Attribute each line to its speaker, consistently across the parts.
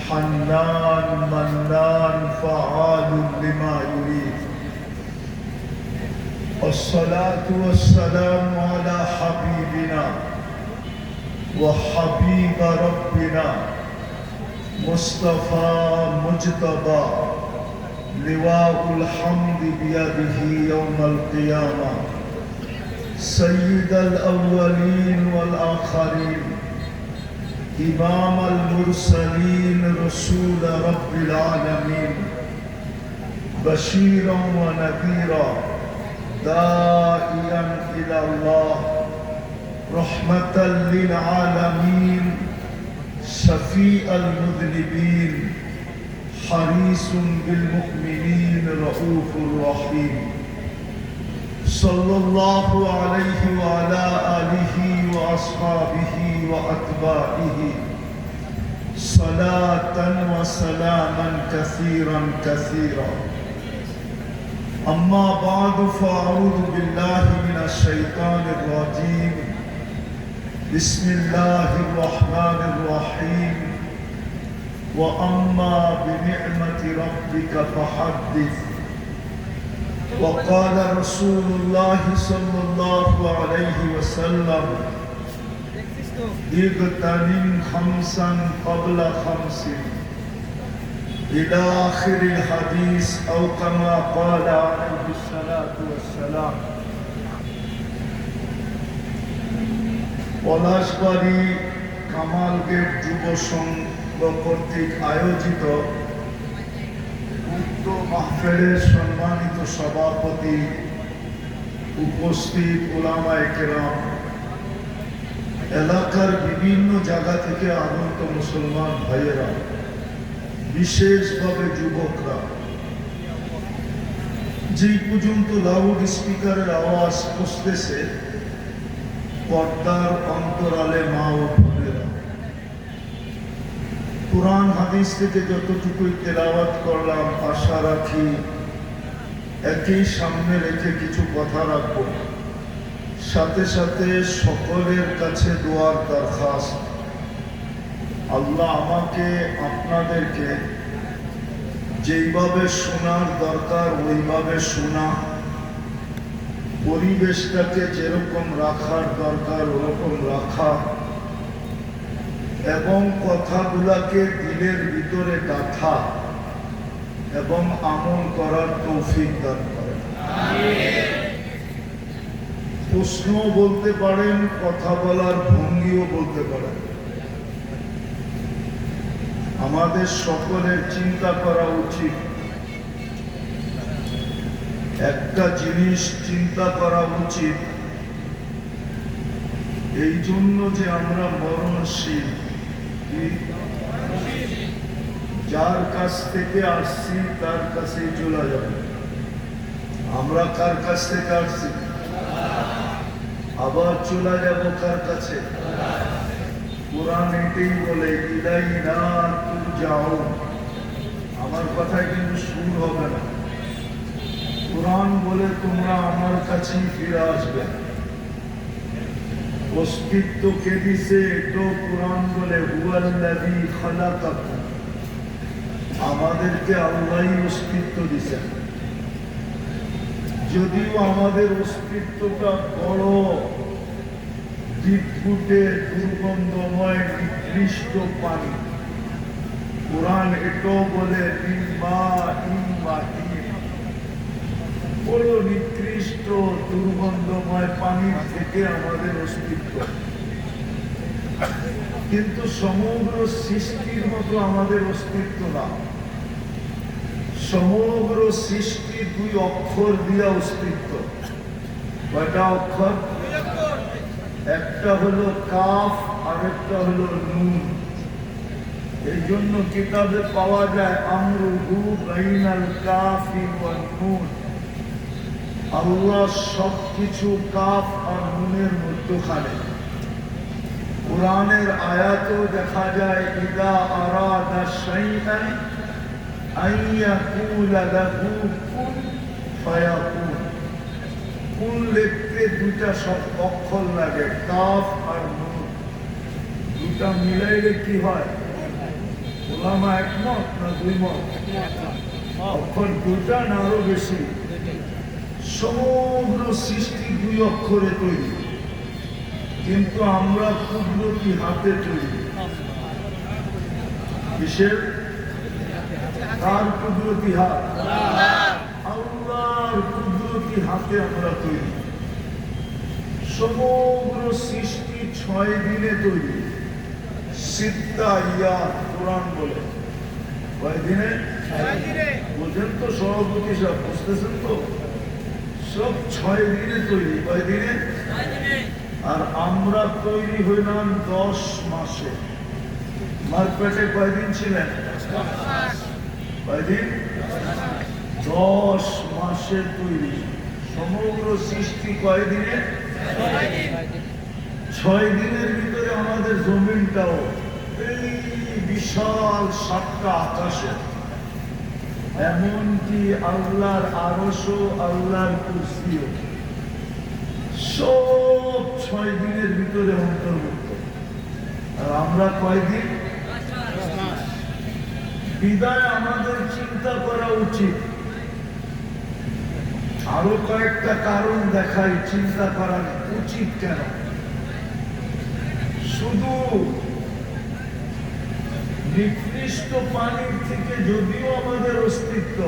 Speaker 1: حنان منان فعال لما يريد. والصلاة والسلام على حبيبنا وحبيب ربنا مصطفى مجتبى لواء الحمد بيده يوم القيامة سيد الأولين والآخرين إمام المرسلين رسول رب العالمين بشيرا ونذيرا داعيا إلى الله رحمة للعالمين شفيع المذنبين حريص بالمؤمنين رؤوف رحيم صلى الله عليه وعلى آله وأصحابه وأتباعه صلاة وسلاما كثيرا كثيرا. أما بعد فأعوذ بالله من الشيطان الرجيم بسم الله الرحمن الرحيم وأما بنعمة ربك فحدث. وقال رسول الله صلى الله عليه وسلم اغتنم خمسا قبل خمس إلى آخر الحديث أو كما قال عليه الصلاة والسلام. Palashbari Kamal gate যুব সংঘ কর্তৃক আয়োজিত উক্ত মাহফিলের সম্মানিত সভাপতি, উপস্থিত উলামায়ে কেরাম, এলাকার বিভিন্ন জায়গা থেকে আগত মুসলমান ভাইয়েরা, বিশেষভাবে যুবকরা, যে পর্যন্ত লাউড স্পিকারের আওয়াজ পৌঁছতেছে পর্দার অন্তরালে মা ও বোনেরা, কুরআন হাদিস থেকে যতটুকুই তেলাওয়াত করলাম আশা রাখি একই সামনে রেখে কিছু কথা রাখবো। সাথে সাথে সকলের কাছে দোয়ার দরখাস্ত, আল্লাহ আমাকে আপনাদেরকে যেইভাবে শোনার দরকার ওইভাবে শোনা, পরিবেশটাকে যেরকম রাখার দরকার ওরকম রাখা এবং কথাগুলাকে দিলের ভিতরে গাঁথা এবং আমল করার তৌফিক দান করেন। প্রশ্ন বলতে পারেন, কথা বলার ভঙ্গিও বলতে পারেন। আমাদের সকলের চিন্তা করা উচিত, একটা জিনিস চিন্তা করা উচিত, এই জন্য যে আমরা মরণশীল, যার কাছ থেকে আসছি তার কাছেই চলে যাবে। আমরা কার কাছ থেকে আসছি আবার চলে যাব কার কাছে? কোরআন এটাই বলে ইলাইনা তুরজাউন। আমার কথায় কিন্তু সুর হবে না। কোরআন বলে তোমরা আমার কাছেই ফিরে আসবে। অস্তিত্ব কে দিছে? এটাও কোরআন বলে হুয়াল্লাযী খালাকাকুম। আমাদেরকে আল্লাহই অস্তিত্ব দিছেন। যদিও আমাদের অস্তিত্বটা বড় বিদ্যুটে দুর্গন্ধময় নিকৃষ্ট পানি। কোরআন এটাও বলে বড় নিকৃষ্ট দুর্গন্ধময় পানির থেকে আমাদের অস্তিত্ব। কিন্তু সমগ্র সৃষ্টির মতো আমাদের অস্তিত্ব না। সমগ্র সৃষ্টি দুই অক্ষর দিয়া অস্তিত্ব। কয়টা অক্ষর? একটা হলো কাফ আর একটা হলো নুন। এই জন্য কিতাবে পাওয়া যায় আমরুহু বাইনাল কাফি ওয়ান নুন। আল্লাহ সবকিছু কাফ আর নুনের মধ্যখানে। কুরআনের আয়াতেও দেখা যায় ইদা আরাদা শাইআন আইয়াকুলা লাহু কুন ফায়াকুন। কুন লিখতে দুটা সব অক্ষর লাগে, কাফ আর নুন। দুটা মিলাইলে কি হয়? ওলামা একমত না দুই মত? অক্ষর দুটা না আরো বেশি? সমগ্র সৃষ্টি দুই অক্ষরে তৈরি, কিন্তু আমরা কুদরতি হাতে তৈরি। কিসের? কার কুদরতি হাত? আল্লাহর কুদরতি হাতে আমরা তৈরি। সমগ্র সৃষ্টি 6 দিনে তৈরি। সিত্তা ইয়া কোরআন বলে। কয় দিনে? বুঝেন তো সভাপতি সাহেব, বুঝতেছেন তো? সব 6 দিনে তৈরি। কয় দিনে? আর আমরা তৈরি হইলাম 10 মাসে। মার পেটে কয়দিন ছিলেন? কয়দিন? 10 মাসে তৈরি। সমগ্র সৃষ্টি কয় দিনে? 6 দিনের ভিতরে আমাদের জমিনটাও এই বিশাল 7টা আকাশে, এমনকি আল্লাহর আরশও আল্লাহর কুরসিও সব 6 দিনের ভিতরে অন্তর্ভুক্ত। আর আমরা কয়দিন? বিদায় আমাদের চিন্তা করা উচিত। আরো কয়েকটা কারণ দেখাই চিন্তা করা উচিত কেন। শুধু নিকৃষ্ট পানির থেকে যদিও আমাদের অস্তিত্ব,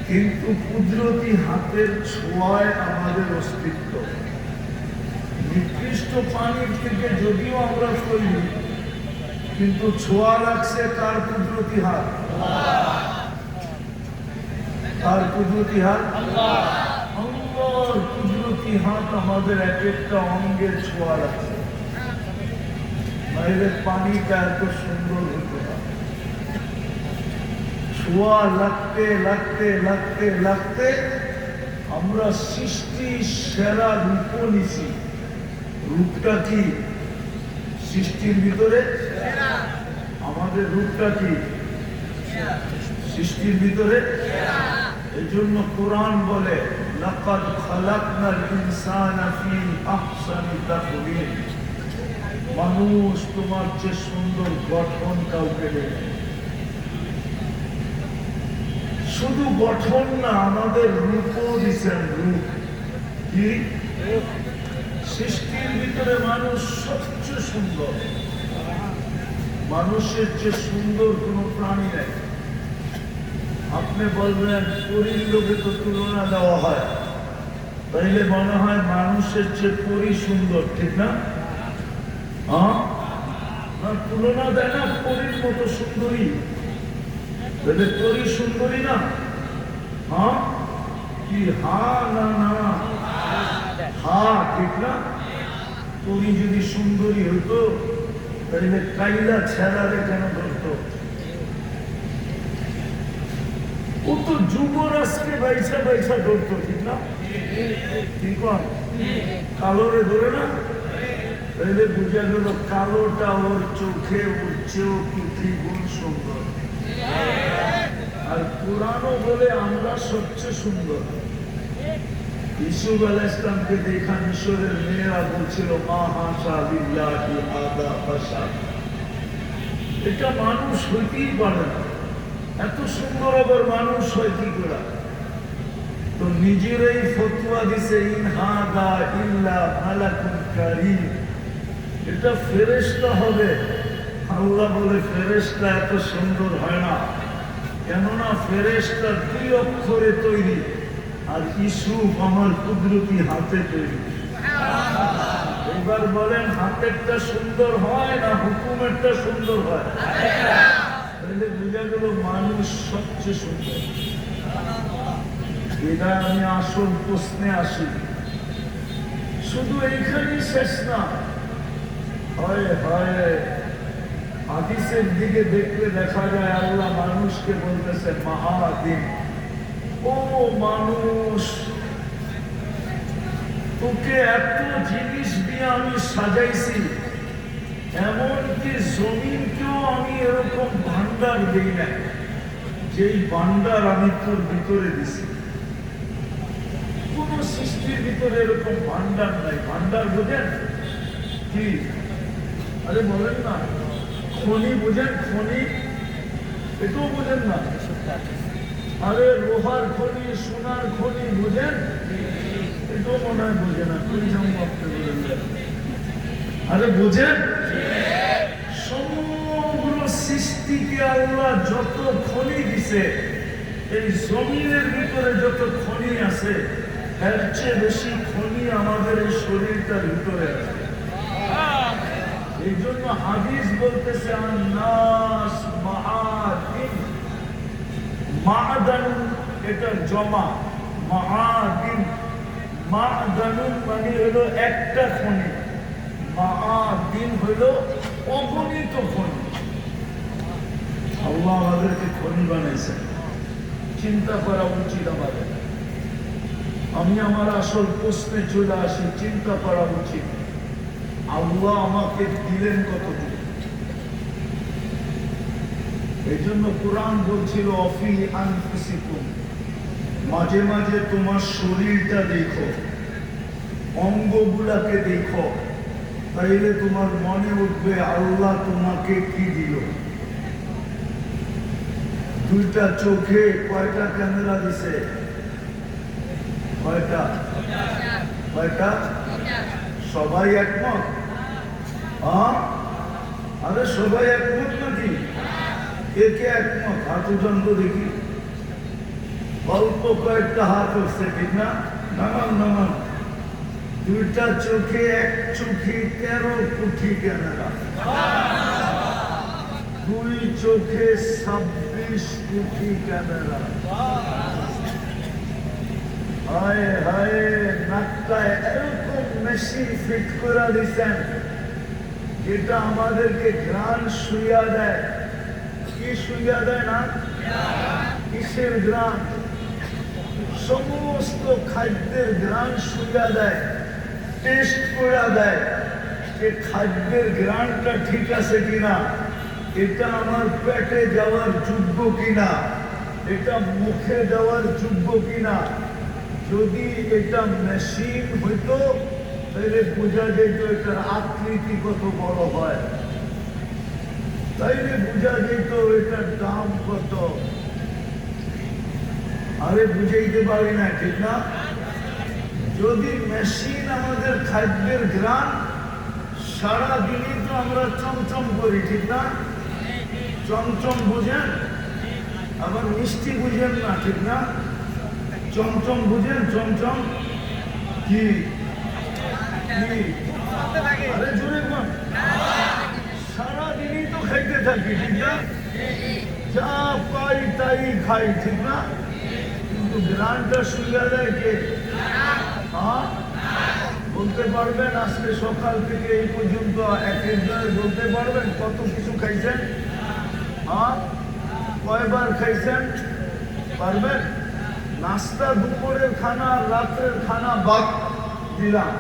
Speaker 1: কিন্তু কুদরতি হাতের ছোঁয়ায় আমাদের অস্তিত্ব। নিকৃষ্ট পানির থেকে যদিও আমরা তৈরি, কিন্তু ছোঁয়া লাগছে কার কুদরতি হাত? কার কুদরতি হাত? আল্লাহর কুদরতি হাত আমাদের এক একটা অঙ্গের ছোঁয়া লাগছে। নাইলে পানিটা এত সুন্দর হতো না। ছোঁয়া লাগতে লাগতে লাগতে লাগতে আমরা সৃষ্টি সেরা রূপ নিছি। রূপটা কি? সৃষ্টির ভিতরে আমাদের রূপটা কি? সৃষ্টির ভিতরে। এই জন্য কোরআন বলে লাকাদ খালাকনাল ইনসানা ফি আহসানি তাকওয়িম। মানুষ তোমার যে সুন্দর গঠন কাউকে দেয়। শুধু গঠন না, আমাদের রূপও দিচ্ছেন। রূপ কি? সৃষ্টির ভিতরে মানুষ সবচেয়ে সুন্দর। মানুষের যে সুন্দর কোন প্রাণী নেই। আপনি বলবেন পরীর লোকে তো তুলনা দেওয়া হয়, তাইলে মনে হয় মানুষের যে পরী সুন্দর, ঠিক না? তুলনা দেয় না পরীর মতো সুন্দরী। তাহলে পরী সুন্দরী না? কি হা না না হা, ঠিক না? পরী যদি সুন্দরী হতো তাহলে কাইলা ছেড়ারে কেন ধরতো? ও তো যুবরাজকে বাইসা বাইসা ধরতো, ঠিক না? ঠিক কালোরে ধরে না? তাহলে বুঝা গেল কালোটা ওর চোখে ওর চেয়েও কি গুণ সুন্দর। আর পুরানো বলে আমরা সবচেয়ে সুন্দর। ইসুফ আলাইহিস সালামকে দেখা মিশরের মেয়েরা বলছিল মা হাসা লিল্লাহি হাদা বাশার। এটা মানুষ হইতেই পারে না, এত সুন্দর আবার মানুষ হয় কি করে? তো নিজেরাই ফতোয়া দিছে ইন হাদা ইল্লা মালাকুন কারীম। এটা ফেরেশতা হবে। আল্লাহ বলে ফেরেশতা এত সুন্দর হয় না, কেননা ফেরেশতা 2 অক্ষরে তৈরি, আর ইউসুফ আমার কুদরতি হাতে তৈরি। এবার বলেন হাতেরটা সুন্দর হয় না হুকুমেরটা সুন্দর হয়? তাহলে বুঝা গেল মানুষ সবচেয়ে সুন্দর। এটা আমি আসল প্রশ্নে আসি। শুধু এইখানেই শেষ না, হয় হয় হাদিসের দিকে দেখলে দেখা যায় আল্লাহ মানুষকে বলতেছে মাহাদিন, ও মানুষ তোকে এত জিনিস দিয়ে আমি সাজাইছি, এমনকি জমিনকেও আমি এরকম ভান্ডার দিই না যেই ভান্ডার আমি তোর ভিতরে দিছি। কোন সৃষ্টির ভিতরে এরকম ভান্ডার নাই। ভান্ডার বোঝেন কি? আরে বলেন না, খনি বোঝেন? খনি এটাও বোঝেন না? আরে লোহার খনি, সোনার খনি বোঝেন? এটাও মনে হয় বোঝে না। আরে বোঝেন? সমগ্র সৃষ্টিকে আল্লাহ যত খনি দিছে, এই জমিনের ভিতরে যত খনি আছে, এর চেয়ে বেশি খনি আমাদের এই শরীরটার ভিতরে আছে। এই জন্য হাদিস বলতেছে আন্নাস মাআদিন, মা'দান এটা জমা, মা'দিন, মা'দানুন মানে হলো একটা খনি, মা'দিন হলো অগণিত খনি। আল্লাহ আমাদেরকে খনি বানাইছে, চিন্তা করা উচিত আমাদের। আমি আমার আসল প্রশ্নে চলে আসি, চিন্তা করা উচিত আল্লাহ আমাকে দিলেন কতটুকু। এই জন্য কোরআন বলছিল অফি আনফুসিকুম, মাঝে মাঝে তোমার শরীরটা দেখো, অঙ্গগুলাকে দেখো, তাইলে তোমার মনে উঠবে আল্লাহ তোমাকে কি দিল। দুইটা চোখে কয়টা ক্যামেরা দিছে? কয়টা? কয়টা? সবাই একমত? আরে সবাই একমত নাকি? কে কে একমত? হাত উঠান তো দেখি। অল্প কয়েকটা হাত উঠছে, ঠিক না? নামান নামান। দুইটা চোখে, এক চোখে 13 কোটি ক্যামেরা, দুই চোখে 26 কোটি ক্যামেরা। হায় হায়, নাকটায় এরকম মেশিন ফিট করে দিচ্ছেন যেটা আমাদেরকে ঘ্রাণ শুইয়া দেয়। কি শুইয়া দেয় না? কিসের ঘ্রাণ? সমস্ত খাদ্যের ঘ্রাণ শুইয়া দেয়, টেস্ট করে দেয় যে খাদ্যের ঘ্রাণটা ঠিক আছে কিনা, এটা আমার পেটে যাওয়ার যোগ্য কিনা, এটা মুখে যাওয়ার যোগ্য কিনা। যদি এটা মেশিন হইতো তাহলে বোঝা যেত এটার আকৃতি কত বড় হয়, তাইলে বোঝা যেত এটার দাম কত। আরে বুঝাইতে পারি না, ঠিক না? যদি মেশিন আমাদের খাদ্যের ঘ্রাণ, সারাদিনই তো আমরা চমচম করি, ঠিক না? চমচম বুঝেন? আবার মিষ্টি বুঝেন না, ঠিক না? চমচম বুঝেন? চমচম কি? আরে জোরে বল। সারাদিনই তো খাইতে থাকি, ঠিক না? যা পাই তাই খাই, ঠিক না? কিন্তু গ্রানটা শুয়ে দেয় কে? বলতে পারবেন আজকে সকাল থেকে এই পর্যন্ত এক একজনের বলতে পারবেন কত কিছু খাইছেন? কয়বার খাইছেন? পারবেন? নাস্তা, দুপুরের খানা, রাত্রের খানা বাদ দিলাম,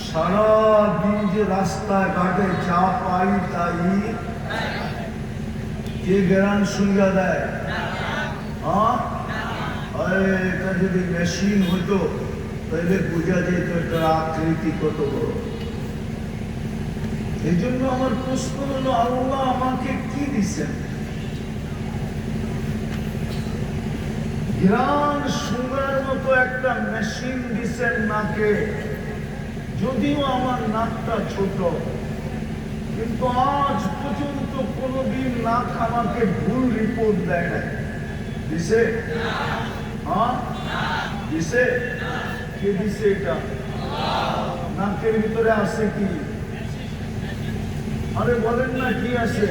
Speaker 1: সারাদিন যে রাস্তায় ঘাটে যা পাই তাই কে গ্রান শুইয়া দেয়? এটা যদি মেশিন হতো তাহলে বোঝা যেত এটার আকৃতি কত বড়। এই জন্য আমার প্রশ্ন হলো আল্লাহ আমাকে কি দিচ্ছেন? ঘ্রাণ শুঙ্গার মতো একটা মেশিন দিচ্ছেন নাকে, যদিও আমার নাকটা ছোট, কিন্তু আজ পর্যন্ত কোনোদিন নাক আমাকে ভুল রিপোর্ট দেয় না। দিছে? দিছে? কে দিছে এটা? নাকের ভিতরে আছে কি? আরে বলেন না কি আছে?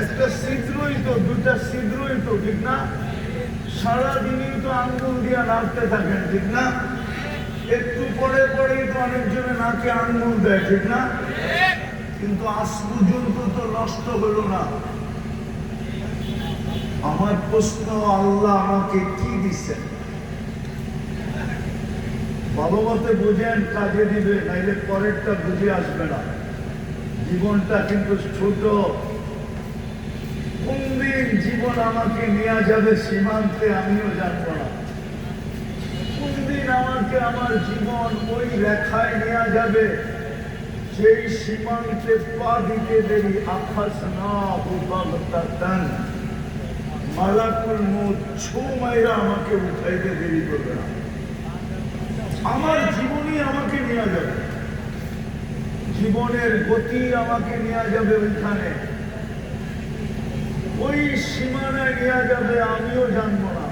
Speaker 1: একটা ছিদ্রই তো, দুটা ছিদ্রই তো, ঠিক না? সারাদিনই তো আঙ্গুল দিয়া নাড়তে থাকেন, ঠিক না? একটু পরে পরেই তো অনেকজনে নাকে আঙ্গুল দেয়, ঠিক না? কিন্তু আজ পর্যন্ত তো নষ্ট হলো না। আমার প্রশ্ন, আল্লাহ আমাকে কি দিচ্ছেন? ভালো মতে বুঝেন, কাজে দিবে, নাইলে পরেরটা বুঝে আসবে না। জীবনটা কিন্তু ছোট, কোন দিন জীবন আমাকে নিয়ে যাবে সীমান্তে আমিও জানবো না। কোন দিন আমাকে আমার জীবন ওই রেখায় নিয়ে যাবে যেই সীমান্তে পা দিতে দেরি আখাস না বাগতাতান, মালাকুল মউত ছু মাইরা আমাকে উঠাইতে দেরি করবে না। আমার জীবনই আমাকে নিয়ে যাবে, জীবনের গতি আমাকে নিয়ে যাবে ওইখানে, ওই সীমানায় নিয়ে যাবে, আমিও জানবো না।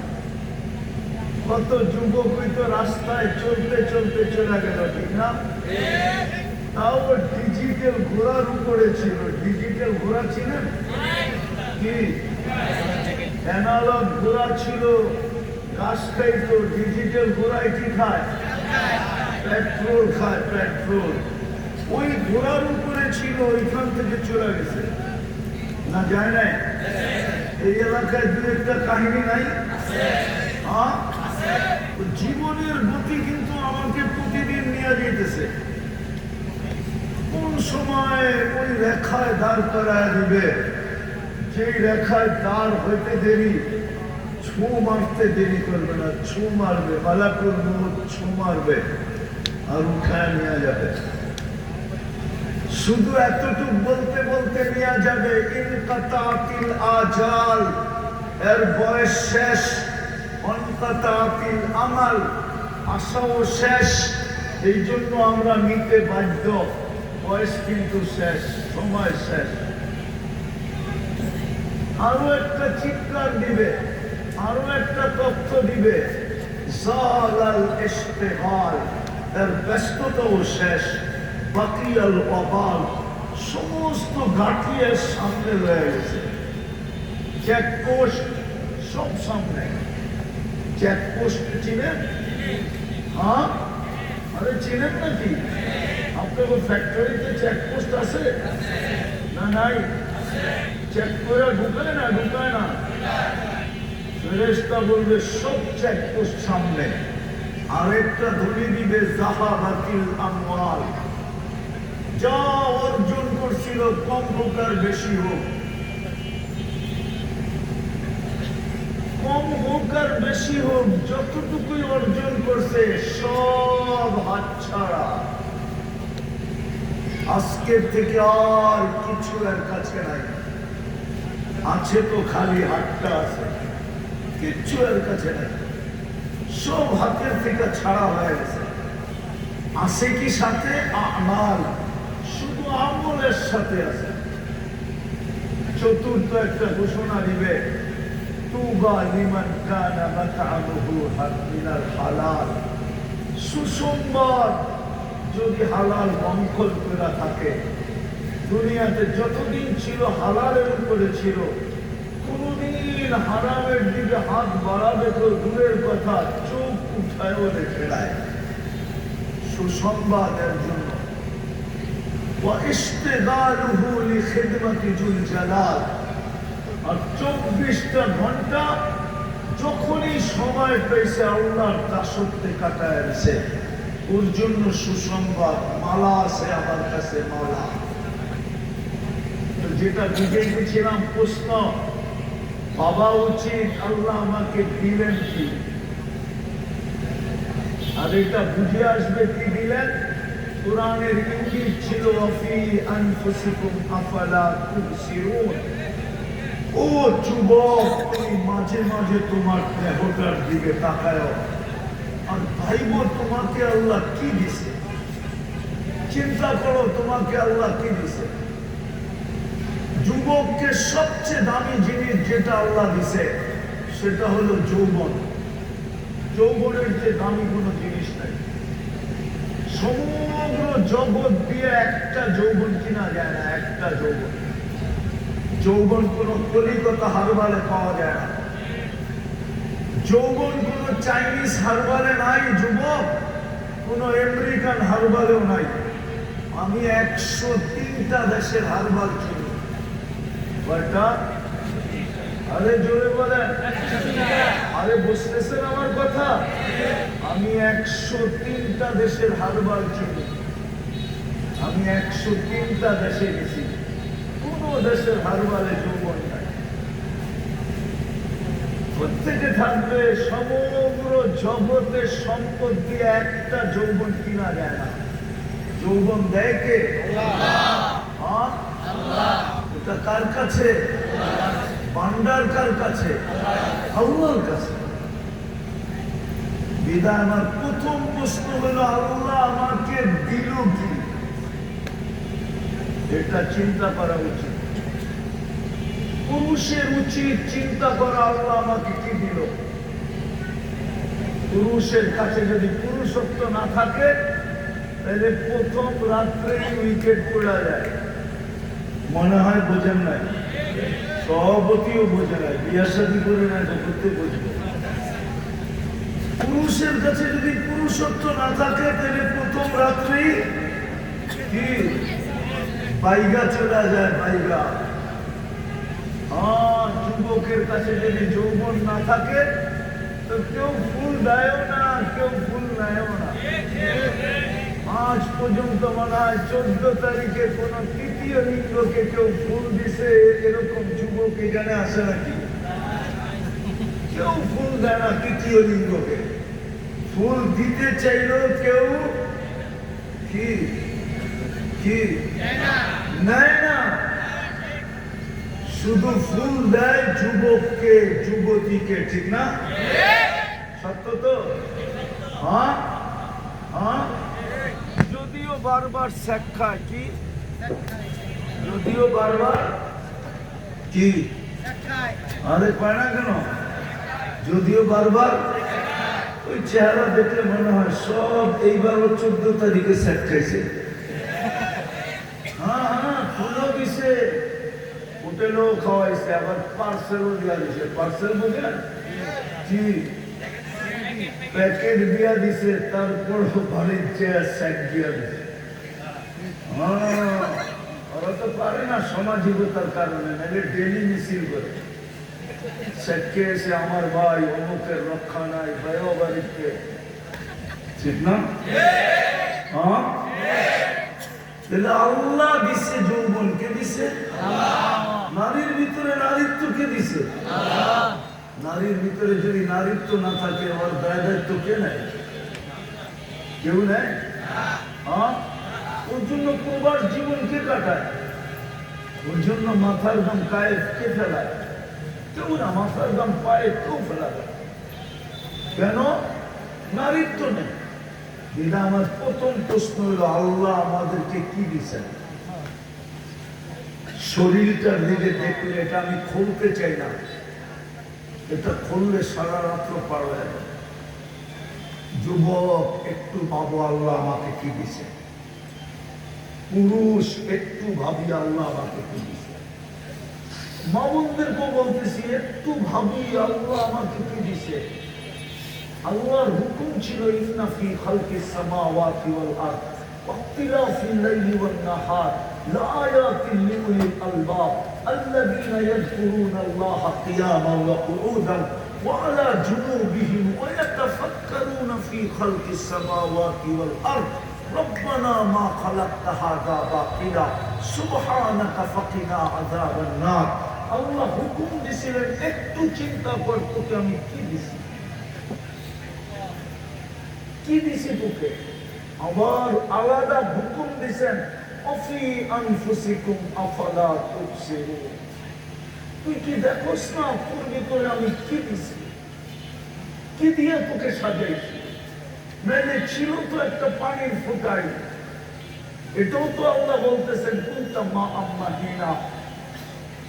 Speaker 1: কত যুবক হয়তো রাস্তায় চলতে চলতে চলে গেল, ঠিক না? তাও ডিজিটাল ঘোড়ার উপরে ছিল। ডিজিটাল ঘোড়া ছিলেন কি? অ্যানালগ ঘোড়া ছিল, ঘাস খাইতো। ডিজিটাল ঘোড়ায় কি খায়? পেট্রোল খায়, পেট্রোল। ওই ঘোড়ার উপরে ছিল, ওইখান থেকে চলে গেছে না, যায় নাই? এই এলাকায় দু একটা কাহিনী নাই? হ্যাঁ, জীবনের গতি কিন্তু আমাকে প্রতিদিন নিয়ে যেতেছে। কোন সময় ওই রেখায় দাঁড় করায় দিবে, যেই রেখায় দাঁড় হইতে দেরি, ছু মারতে দেরি করবে না, ছু মারবে, মালাকুল মউত ছু মারবে আর উঠায় নিয়ে যাবে। শুধু এতটুক বলতে বলতে নিয়ে যাবে, ইনকাতাতিল আজাল, এর বয়স শেষ। অনকাতাতিল আমাল, আশাও শেষ। এই জন্য আমরা নিতে বাধ্য, বয়স কিন্তু শেষ, সময় শেষ। আরো একটা চিৎকার দিবে, আরো একটা তথ্য দিবে, জালাল ইশতিগাল, এর ব্যস্ততাও শেষ। বাকিয়াল অবাল, সমস্ত ঘাটিয়ের সামনে রয়ে গেছে। চেকপোস্ট সব সামনে। চেকপোস্ট চিনেন? হ্যাঁ, আরে চিনেন নাকি? আপনার ফ্যাক্টরিতে চেকপোস্ট আছে না? নাই? চেক করে ঢুকায় না? ঢুকায় না। ফেরেশতা বলবে সব চেকপোস্ট সামনে। আরেকটা ধ্বনি দিবে, যাহাবাতিল আমওয়াল, যা অর্জন করছিল কম হোক আর বেশি হোক, কম হোক আর বেশি হোক, যতটুকুই অর্জন করছে সব হাতছাড়া। আজকের থেকে আর কিছু এর কাছে নাই। আছে তো খালি হাতটা আছে, কিচ্ছু এর কাছে নাই। সব হাতের থেকে ছাড়া হয়ে গেছে। আছে কি সাথে? আমাল, শুধু আমলের সাথে আছে। চতুর্থ একটা ঘোষণা দিবে, তুবা লিমান কানা মাতআমুহু মিনাল হালাল, সুসংবাদ যদি হালাল মঙ্গল করে থাকে। দুনিয়াতে যতদিন ছিল হালালের উপরে ছিল, কোনদিন হারামের দিকে হাত বাড়াবে তো দূরের কথা, চোখ উঠায়ও দেখে নাই। সুসংবাদের জন্য ওয়াইশতিগালুহু লিখিদমাতি যুল জালাল, আর 24টা ঘন্টা যখনই সময় পেয়েছে আল্লাহর দাসত্বে কাটায় গেছে। ওর জন্য সুসংবাদ, মালা আছে আমার কাছে, মালা। যেটা বুঝে গেছিলাম প্রশ্ন, ভাবা উচিত আল্লাহ আমাকে দিলেন কি, আর এটা বুঝে আসবে কি দিলেন। কোরআনের ইঙ্গিত ছিল, ফি আনফুসিকুম আফালা তুবসিরুন। ও যুবক, তুমি মাঝে মাঝে তোমার দেহটার দিকে তাকায় আর ভাইব তোমাকে আল্লাহ কি দিছে। চিন্তা করো তোমাকে আল্লাহ কি দিছে। যুবককে সবচেয়ে দামি জিনিস যেটা আল্লাহ দিছে সেটা হলো যৌবন। যৌবনের যে দামি কোনো জিনিস নাই। সমগ্র জগৎ দিয়ে একটা যৌবন কিনা যায় না, একটা যৌবন। যৌবন কোন কলিকতা হারবালে পাওয়া যায় না। যৌবন কোন চাইনিজ হারবালে নাই যুবক, কোন আমেরিকান হারবালেও নাই। আমি 103টা দেশের হারবাল চিনি। কয়টা? আরে জোরে বলেন। আরে বুঝতেছেন আমার কথা? আমি 103টা দেশের হারবাল চিনি। আমি 103টা দেশে গেছি, কোন দেশের হারবালে যৌবন নাই। প্রত্যেকে থাকবে সমগ্র জগতের সম্পদ দিয়ে একটা যৌবন কিনা যায় না। যৌবন দেয় কে? হ্যাঁ? এটা কার কাছে? ভান্ডার কার কাছে? আল্লাহর কাছে। বিদায় আমার প্রথম প্রশ্ন হলো, আল্লাহ আমাকে দিল কি? এটা চিন্তা করা উচিত। পুরুষের উচিত চিন্তা করা, আল্লাহ আমাকে কি দিল। পুরুষের কাছে যদি পুরুষত্ব না থাকে, তাহলে প্রথম রাত্রেই উইকেট পড়া যায়। মনে হয় বোঝেন নাই, সভাপতিও বোঝে নাই, বিয়া শাদী করে না করতে বুঝবে। পুরুষের কাছে যদি পুরুষত্ব না থাকে, তাহলে প্রথম রাত্রেই কি বাইগা চলে যায়, বাইগা। যুবকের কাছে যদি যৌবন না থাকে, তো কেউ ফুল দেয়ও না, কেউ ফুল নেয়ও না। আজ পর্যন্ত মনে হয় 14 তারিখে কোন তৃতীয় লিঙ্গকে কেউ ফুল দিছে, এরকম যুবক এখানে আসে নাকি? কেউ ফুল দেয় না তৃতীয় লিঙ্গকে। ফুল দিতে চাইলেও কেউ কি কি নেয় না। শুধু ফুল দেয় যুবককে, যুবতীকে, ঠিক না? সত্য তো? হ্যাঁ হ্যাঁ। যদিও বারবার শেখায় কি, যদিও বারবার কি আরে পায় না কেন? যদিও বারবার ওই চেহারা দেখলে মনে হয় সব এইবারও 14 তারিখে সেট খাইছে। হ্যাঁ হ্যাঁ, ফুলও দিছে, হোটেলও খাওয়াইছে, আবার পার্সেলও দিয়া দিছে। পার্সেল বুঝলেন কি? প্যাকেট দিয়া দিছে, তারপর বাড়ির চেয়ার সেট দিয়া দিছে। ওরা তো পারে না সমাজীবতার কারণে, নাহলে ডেলি মিছিল করে সেটকে এসে আমার ভাই অমুকের রক্ষা নাই, ভাইও বাড়িতে, ঠিক না? হ্যাঁ, তাহলে আল্লাহ দিছে যৌবন, কে দিছে? নারীর ভিতরে নারীত্ব কে দিছে? নারীর ভিতরে যদি নারীত্ব না থাকে, আমার দায় দায়িত্ব কে নেয়? কেউ নেয়। হ্যাঁ, ওর জন্য প্রবাস জীবন কে কাটায়? ওর জন্য মাথার দাম কায়ে কে ফেলায়? কেউ না। মাথার দাম পায়ে কেউ ফেলাবে। কেন? নারীত্ব নেই। এটা আমার প্রথম প্রশ্ন হলো, আল্লাহ আমাদেরকে কি দিচ্ছেন? শরীরটার দিকে দেখলে এটা আমি খুলতে চাই না, এটা খুললে সারা রাত্র পার হয়ে যাবে। যুবক, একটু ভাবো আল্লাহ আমাকে কি দিছে। পুরুষ, একটু ভাবি আল্লাহ আমাকে কি দিছে। মা বোনদেরকেও বলতেছি, একটু ভাবি আল্লাহ আমাকে কি দিছে। আল্লাহর হুকুম ছিল, ইন্না ফি খালকিস সামাওয়াতি ওয়াল আরদ ওয়াখতিলাফিল লাইলি ওয়ান নাহার লাআয়াতিন লিউলিল আলবাব আল্লাযীনা ইয়াযকুরুনাল্লাহা কিয়ামান ওয়া কুউদান ওয়া আলা জুনুবিহিম ওয়া ইয়াতাফাক্কারুনা ফি খালকিস সামাওয়াতি ওয়াল আরদ রব্বানা মা খালাকতা হাযা বাতিলা সুবহানাকা ফাকিনা আযাবান নার। আল্লাহ হুকুম দিয়েছিলেন, একটু চিন্তা কর তোকে আমি কি দিছি, কি দিছি তোকে। আবার আলাদা হুকুম দিয়েছেন, অফি আনফুসিকুম আফালা তুবসিরুন। তুই কি দেখোস না তোর ভিতরে আমি কি দিছি, কি দিয়ে তোকে সাজাইছি। মেলে ছিল তো একটা পানির ফুটাই, এটাও তো আল্লাহ বলতেছেন, কুনতা মা আম্মাহিনা,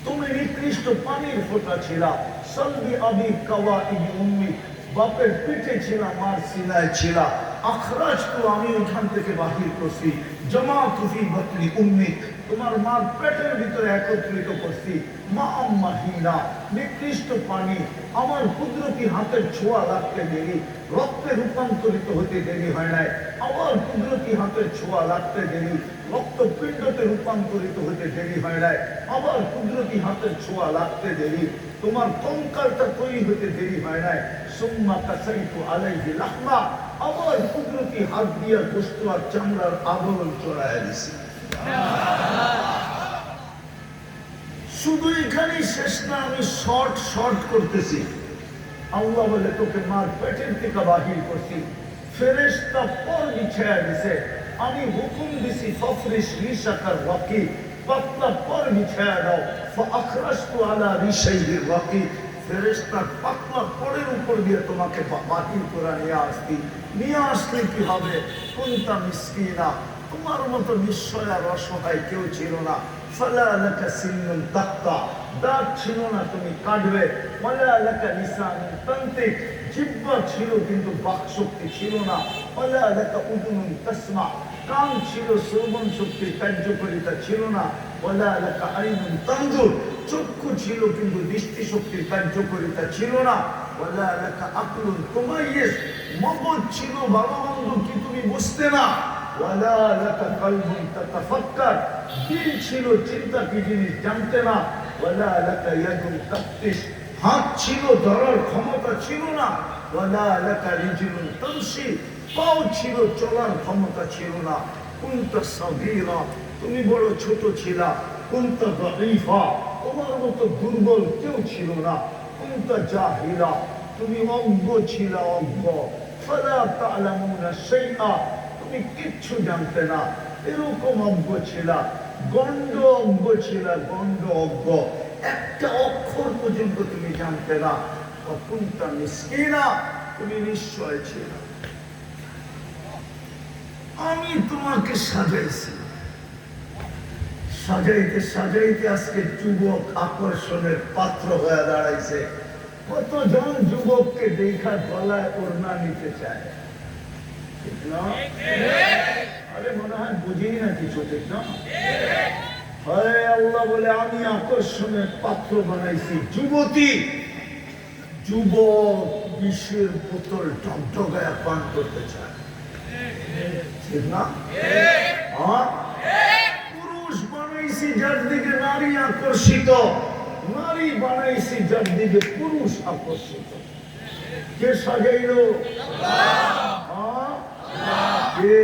Speaker 1: তুমি নিকৃষ্ট পানির ফোঁটা ছিলা। সলবি আবি কাওয়াইবি উম্মি, বাপের পিঠে ছিলা, মার সিনায় ছিলা। আখরাজ তো আমি ওখান থেকে বাহির করছি। জামাতু ফি বাতনি উম্মি, তোমার মার পেটের ভিতরে একত্রিত করছি। মা আম্মাহিনা, নিকৃষ্ট পানি, আমার কুদরতি হাতের ছোঁয়া লাগতে দেরি, রক্তে রূপান্তরিত হতে দেরি হয় নাই। আমার কুদরতি হাতের ছোঁয়া লাগতে দেরি, রক্তপিণ্ডতে রূপান্তরিত হতে দেরি হয় নাই। আবার কুদরতি হাতের ছোঁয়া লাগতে দেরি, তোমার কঙ্কালটা তৈরি হতে দেরি হয় নাই। সুম্মা কাসাইতু আলাইহি লাহমা, আবার কুদরতি হাত দিয়ে গোশত আর চামড়ার আবরণ চড়াইয়া দিছি। শুধু এখানেই শেষ না, আমি শর্ট করতেছি। আল্লাহ বলে তোকে মার পেটের থেকে বাহির করছি, ফেরেশতা পর বিছায়া দিছে, আমি হুকুম দিছি ফফরিশ রিশাকার ওয়াকি, পাতলা পর বিছায়া দাও। ফাখরাজতু আলা রিশাইহির ওয়াকি, ফেরেশতার পাতলা পরের উপর দিয়ে তোমাকে বাতিল করে নিয়ে আসলে কি হবে? কুনতা মিসকিনা, তোমার মতো নিশ্চয় আর অসহায় কেউ ছিল না। ফালা লাকা সিন্নুন তাক্তা, দাঁত ছিল না তুমি কাটবে। ওয়ালা লাকা লিসানুন তানতিক, জিহ্বা ছিল কিন্তু বাকশক্তি ছিল না। ওয়ালা লাকা উযুনুন তাসমা, কান ছিল শ্রবণ শক্তির কার্যকারিতা ছিল না। ওয়ালা লাকা আইনুন তানজুর, চক্ষু ছিল কিন্তু দৃষ্টি শক্তির কার্যকারিতা ছিল না। ওয়ালা লাকা আকলুন তুমাইয়িজ, মগজ ছিল ভালো মন্দ কি তুমি বুঝতে না। ওয়ালা লাকা কলবুন তাতাফাক্কার, দিল ছিল চিন্তা কি জিনিস জানতে না। ওয়ালা লাকা ইয়াদুন তাফতিশ, হাত ছিল ধরার ক্ষমতা ছিল না। ওয়ালা লাকা রিজলুন তামশি, পাও ছিল চলার ক্ষমতা ছিল না। কুনতা সাগীরা, তুমি বড় ছোট ছিলা। কুনতা দাঈফা, তোমার মতো দুর্বল কেউ ছিল না। কুনতা জাহিলা, তুমি অজ্ঞ ছিলা, অজ্ঞ। ফালা তা'লামুনা শাইআ, তুমি কিচ্ছু জানতে না, এরকম অজ্ঞ ছিলা। গণ্ড অজ্ঞ ছিলা, গণ্ড অজ্ঞ, একটা অক্ষর পর্যন্ত তুমি জানতে না। কুনতা মিসকিনা, তুমি নিশ্চয় ছিল। আমি তোমাকে সাজাইছি, সাজাইতে সাজাইতে আজকে যুবক আকর্ষণের পাত্র হয়ে দাঁড়াইছে। কতজন যুবককে দেখা গলায় ওড়না নিতে চায়, ঠিক না? আরে মনে হয় বুঝেই না কিছু, ঠিক না? হয় আল্লাহ বলে আমি আকর্ষণের পাত্র বানাইছি যুবতী। যুবক বিশ্বের বোতল ঢকঢকায় পান করতে চায়, ঠিক না? পুরুষ বানাইছি যার দিকে নারী আকর্ষিত, নারী বানাইছি যার দিকে পুরুষ আকর্ষিত। কে সাজাইলো? কে?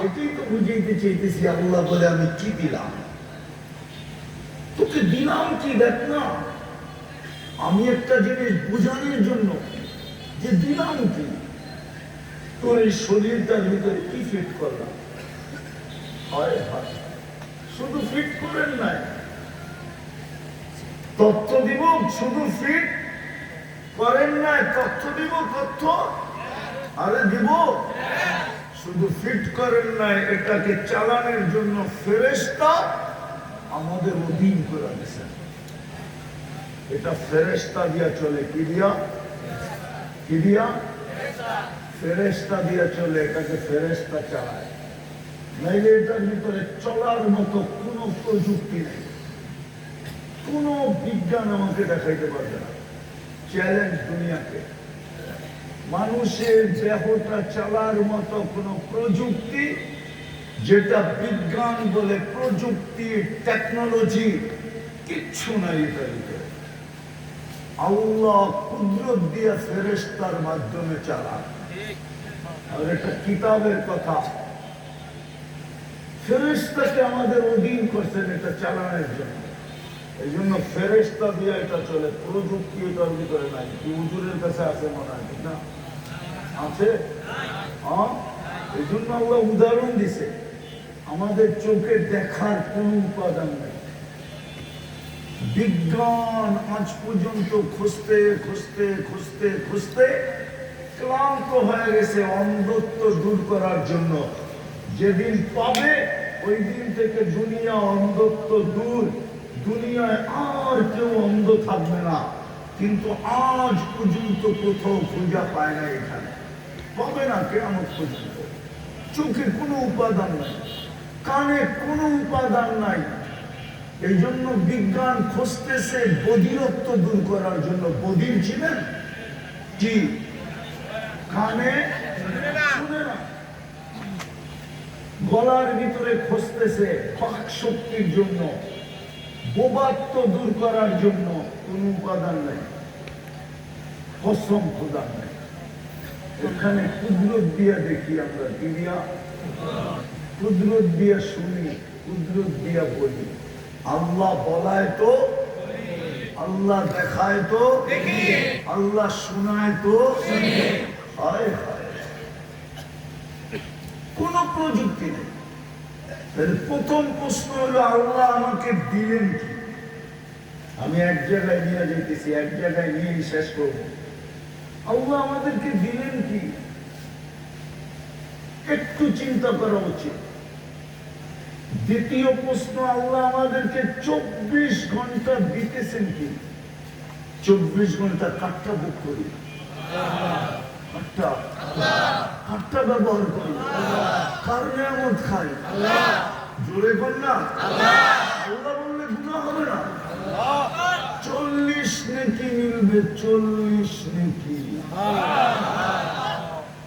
Speaker 1: এটাই তো বুঝাইতে চাইতেছি। আল্লাহ বলে আমি কি দিলাম তোকে, দিলাম কি দেখ না। আমি একটা জিনিস বুঝানোর জন্য যে দিলাম কি, তোর এই শরীরটার ভিতরে কি ফিট করলাম। হয় হয়, শুধু ফিট করেন নাই, তথ্য দিব, শুধু ফিট করেন নাই, তথ্য দিব, তথ্য আরে দিব। শুধু ফিট করেন নাই, এটাকে চালানোর জন্য ফেরেশতা আমাদের অধীন করে দিয়েছেন। এটা ফেরেশতা দিয়া চলে, কি দিয়া? কি দিয়া? ফেরেশতা দিয়া চলে, এটাকে ফেরেশতা চালায়। নাইলে এটার ভিতরে চলার মতো কোনো প্রযুক্তি নেই, কোনো বিজ্ঞান আমাকে দেখাইতে পারবে না। চ্যালেঞ্জ দুনিয়াকে, মানুষের দেহটা চালার মতো কোনো প্রযুক্তি, যেটা বিজ্ঞান বলে প্রযুক্তি, টেকনোলজি, কিচ্ছু নাই এটার ভিতরে। আল্লাহ কুদরত দিয়ে ফেরেশতার মাধ্যমে চালান। আর এটা কিতাবের কথা, ফেরেশতাকে আমাদের অধীন করছেন এটা চালানোর জন্য। এই জন্য ফেরেশতা দিয়ে এটা চলে, প্রযুক্তি এটার ভিতরে নাই। কি হুজুরের কাছে আছে মনে হয়, ঠিক না? আছে। এই জন্য আল্লাহ উদাহরণ দিছে, আমাদের চোখে দেখার কোন উপাদান নাই। বিজ্ঞান আজ পর্যন্ত খুঁজতে খুঁজতে খুঁজতে খুঁজতে ক্লান্ত হয়ে গেছে অন্ধত্ব দূর করার জন্য। যেদিন পাবে ওই দিন থেকে দুনিয়া অন্ধত্ব দূর, দুনিয়ায় আর কেউ অন্ধ থাকবে না। কিন্তু আজ পর্যন্ত কোথাও খুঁজা পায় না, এখানে পাবে না কেমন পর্যন্ত। চোখে কোনো উপাদান নাই, কানে কোনো উপাদান নাই। এই জন্য বিজ্ঞান খুঁজতেছে বধিরত্ব দূর করার জন্য। বধির ছিলেন কি? কানে শুনে না। গলার ভিতরে খুঁজতেছে বাক শক্তির জন্য, বোবাত্ব দূর করার জন্য। কোন উপাদান নাই, কসম খোদা নাই। এখানে কুদরত দিয়া দেখি আমরা, কি দিয়া? কুদরত দিয়া শুনি, কুদরত দিয়া বলি। আল্লাহ বলায় তো, আল্লাহ দেখায় তো, আল্লাহ শোনায় তো। হায় হায়, কোন প্রযুক্তি নেই। তাহলে প্রথম প্রশ্ন হলো আল্লাহ আমাকে দিলেন কি? আমি এক জায়গায় নিয়ে যেতেছি, এক জায়গায় নিয়ে শেষ করবো। আল্লাহ আমাদেরকে দিলেন কি? একটু চিন্তা করা উচিত। দ্বিতীয় প্রশ্ন, আল্লাহ আমাদেরকে 24 ঘন্টা দিতেছেন কি? 24 ঘন্টা কাঠটা বুক করি, কাঠটা ব্যবহার করি, কার নিয়ামত খাই, জোরে কর না। আল্লাহ বললে গুনাহ হবে না। 40 নেকি মিলবে, 40 নেকি।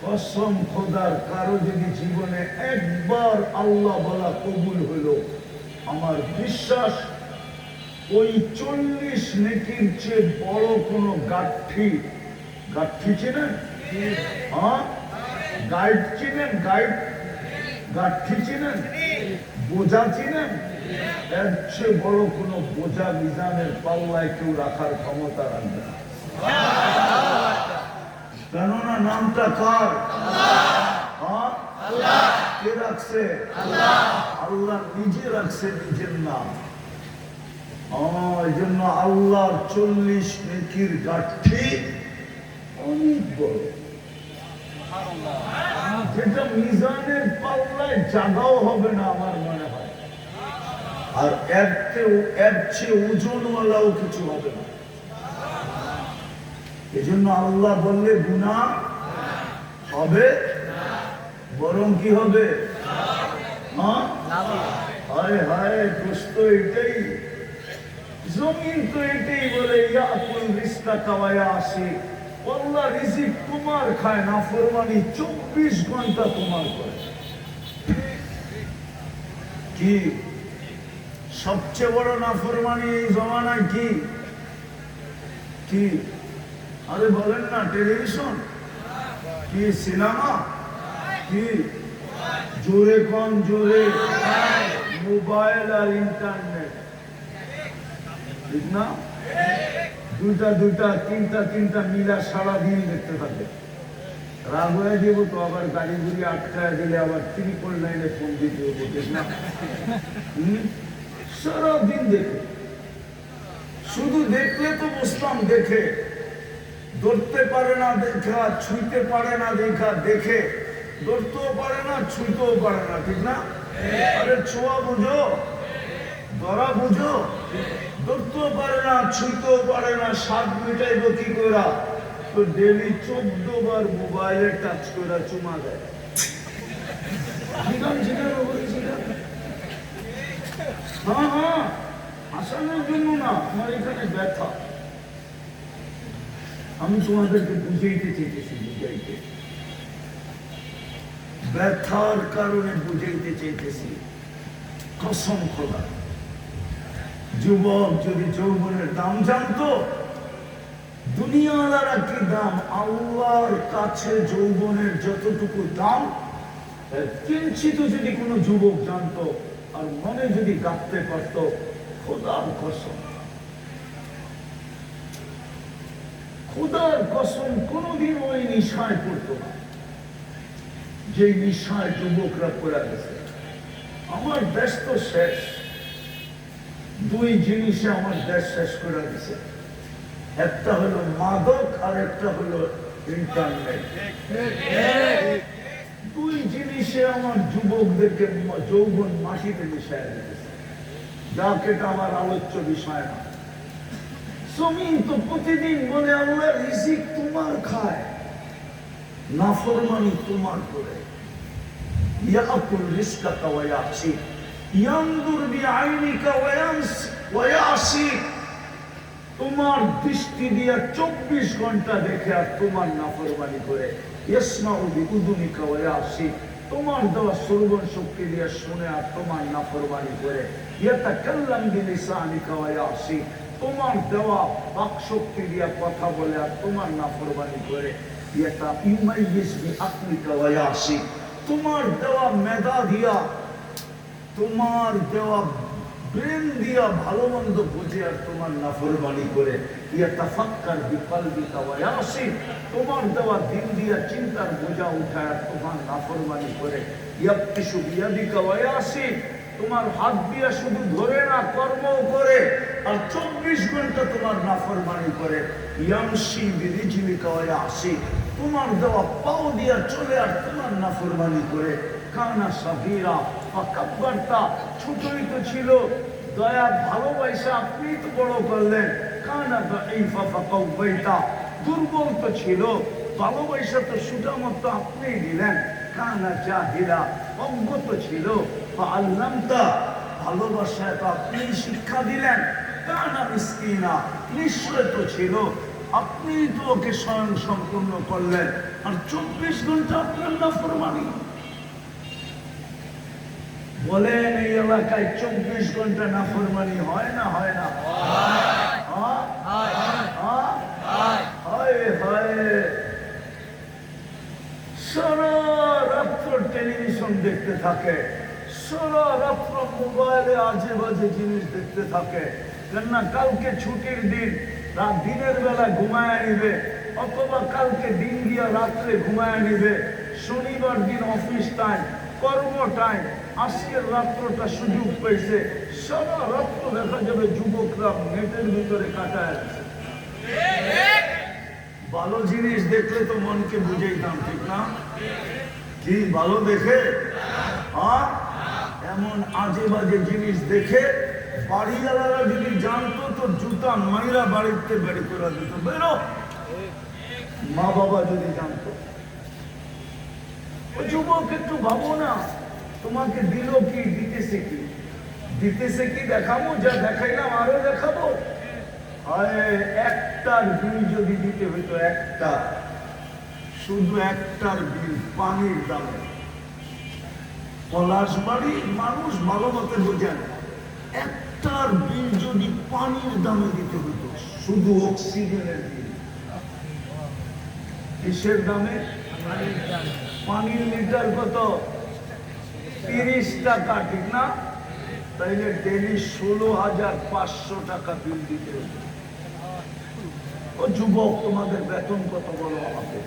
Speaker 1: কসম খোদার, কারো যদি জীবনে একবার আল্লাহ বলা কবুল হলো, আমার বিশ্বাস ওই 40 নেকির চেয়ে বড় কোন গাঠি চিনেন? হ্যাঁ, গাইড চিনেন? গাঠি চিনেন? বোঝা চিনেন? এর চেয়ে বড় কোন বোঝা মিজানের পাল্লায় কেউ রাখার ক্ষমতা রাখবে না। কেননা নামটা কার? কে রাখছে? আল্লাহ নিজে রাখছে নিজের নাম। এই জন্য আল্লাহর 40 নেকির গাঠি অনেক বড়, যেটা মিজানের পাল্লায় জাগাও হবে না আমার মনে হয়। আর এর চেয়ে ওজনওয়ালাও কিছু হবে না। এজন্য আল্লাহ বললে গুনাহ হবে, বরং কি হবে? হায় হায়, দোস্ত এটাই, জমিন তো এটাই বলে, ইয়াকুল রিজকাকা ওয়া ইয়াসি। আল্লাহ রিজিক তোমার খায়, নাফরমানি 24 ঘন্টা তোমার করে। কি সবচেয়ে বড় নাফরমানি এই জমানায়? কি আরে বলেন না, টেলিভিশন কি, সিনেমা কি, জোরে কম জোরে, মোবাইল আর ইন্টারনেট, ঠিক না? দুইটা তিনটা মিলা সারাদিন দেখতে থাকে। রাগ হয়ে দেবো তো আবার গাড়ি গুড়ি আটকায় দিলে আবার 999 ফোন দিতে হবো, ঠিক না? সারাদিন দেখে, শুধু দেখলে তো বুঝতাম, দেখে ধরতে পারে না দেখা, ছুঁইতে পারে না দেখা, দেখে ধরতেও পারে না, ছুঁইতেও পারে না, ঠিক না? আরে ছোঁয়া বুঝো, ধরা বুঝো, ধরতেও পারে না, ছুঁইতেও পারে না, স্বাদ মিটাইব কি করা? তো ডেলি 14 বার মোবাইলে টাচ করে চুমা দেয়। হ্যাঁ, আসানোর জন্য না, আমার এখানে ব্যথা। আমি তোমাদেরকে বুঝাইতে চেয়েছি, ব্যথার কারণে বুঝাইতে চেয়েছি। কসম খোদা, যুবক যদি যৌবনের দাম জানতো, দুনিয়ার কি দাম, আল্লাহর কাছে যৌবনের যতটুকু দাম কিঞ্চিত যদি কোনো যুবক জানতো আর মনে যদি গাঁথতে পারত, খোদার কসম, খোদার কসম কোনদিন ওই নিশায় পড়তো না যে নিশায় যুবকরা পড়া গেছে। আমার দেশ তো শেষ, দুই জিনিসে আমার দেশ শেষ করে দিছে, একটা হলো মাদক আর একটা হলো ইন্টারনেট। দুই জিনিসে আমার যুবকদেরকে যৌবন মাটিতে মিশায় দিতেছে, যাকে আমার আলোচ্য বিষয় না। জমিন তো প্রতিদিন বলে আল্লাহ রিজিক তোমার খায়, নাফরমানি তোমার করে। ইয়াকুল রিজকাকা ওয়া ইয়াসি, ইয়ানজুর বিআইনিকা ওয়া ইয়াসি, তোমার দৃষ্টি দিয়া 24 ঘন্টা দেখে আর তোমার নাফরমানি করে। ইয়াসমাউ বিউযুনিকা ওয়া ইয়াসি, তোমার দেওয়া শ্রবণ শক্তি দিয়া শুনে আর তোমার নাফরমানি করে। ইয়াতাকাল্লাম বিলিসানিকা ওয়া ইয়াসি, তোমার দেওয়া বাক শক্তি দিয়া কথা বলে আর তোমার নাফরমানি করে। ইউমাইয়িজ বিআকলিকা ওয়া ইয়াসি, তোমার দেওয়া মেধা দিয়া, তোমার দেওয়া ব্রেন দিয়া ভালো মন্দ বুঝে আর তোমার নাফরমানি করে ইয়াতাফাক্কার বিকলবিকা ওয়া ইয়াসি, তোমার দেওয়া দিল দিয়া চিন্তার বোঝা উঠায় আর তোমার নাফরমানি করে ইয়াবতিশু বিয়াদিকা ওয়া ইয়াসি, তোমার হাত দিয়া শুধু ধরে না কর্মও করে আর 24 ঘন্টা তোমার নাফরমানি করে ইয়ামশি বিরিজলিকা ওয়া ইয়াসি, তোমার দেওয়া পাও দিয়া চলে আর তোমার নাফরমানি করে কানা সাগীরা ফাকাব্বারতা, ছোটই তো ছিল, দয়া ভালোবাসা আপনি তো বড় করলেন, কানা দাঈফা ফাকাওয়াইতা, দুর্বল তো ছিল, ভালোবাসা তো সুটামতো আপনি দিলেন, কানা জাহিলা, অজ্ঞত ছিল, ফাআল্লামতা, ভালোবাসায় তো আপনি শিক্ষা দিলেন, কানা মিসকিনা, নিশ্চয় তো ছিল, আপনি তো ওকে স্বয়ং সম্পূর্ণ করলেন আর 24 ঘন্টা আপনার নাফরমানি। বলেন এই এলাকায় 24 ঘন্টা নাফরমানি হয় না হয় না? সারা রাত্র টেলিভিশন দেখতে থাকে, সারা রাত্র মোবাইলে আজে বাজে জিনিস দেখতে থাকে, কেননা কালকে ছুটির দিন, রাত দিনের বেলা ঘুমায় নিবে অথবা কালকে দিন দিয়া রাত্রে ঘুমায় নিবে, শনিবার দিন অফিস টাইম, কর্ম টাইম, আজকের রাত্রটা সুযোগ পেয়েছে, সারা রাত্র দেখা যাবে যুবকরা নেটের ভিতরে কাটায়। ভালো জিনিস দেখলে তো মনকে বুঝাইতাম, ঠিক না? কি ভালো দেখে এমন আজে বাজে জিনিস দেখে বাড়িওয়ালারা যদি জানতো তো জুতা মাইরা বাড়িতে বেড়ি করে দিত, বেরো। মা বাবা যদি জানতো, ও যুবক একটু ভাবো না, তোমাকে দিল কি, দিতেছে কি, দিতেছে কি দেখাবো, যা দেখাইলাম আরো দেখাবো। একটার বিল যদি দিতে হইতো, একটা, শুধু একটার বিল পানির দামে, পলাশবাড়ি মানুষ ভালো মতে বোঝেন, একটার বিল যদি পানির দামে দিতে হইতো, শুধু অক্সিজেনের বিল, কিসের দামে? পানির লিটার কত? 30 টাকা, ঠিক না? তাইলে ডেলি 16,500 টাকা বিল দিতে হতো। ও যুবক, তোমাদের বেতন কত বলো আমাকে?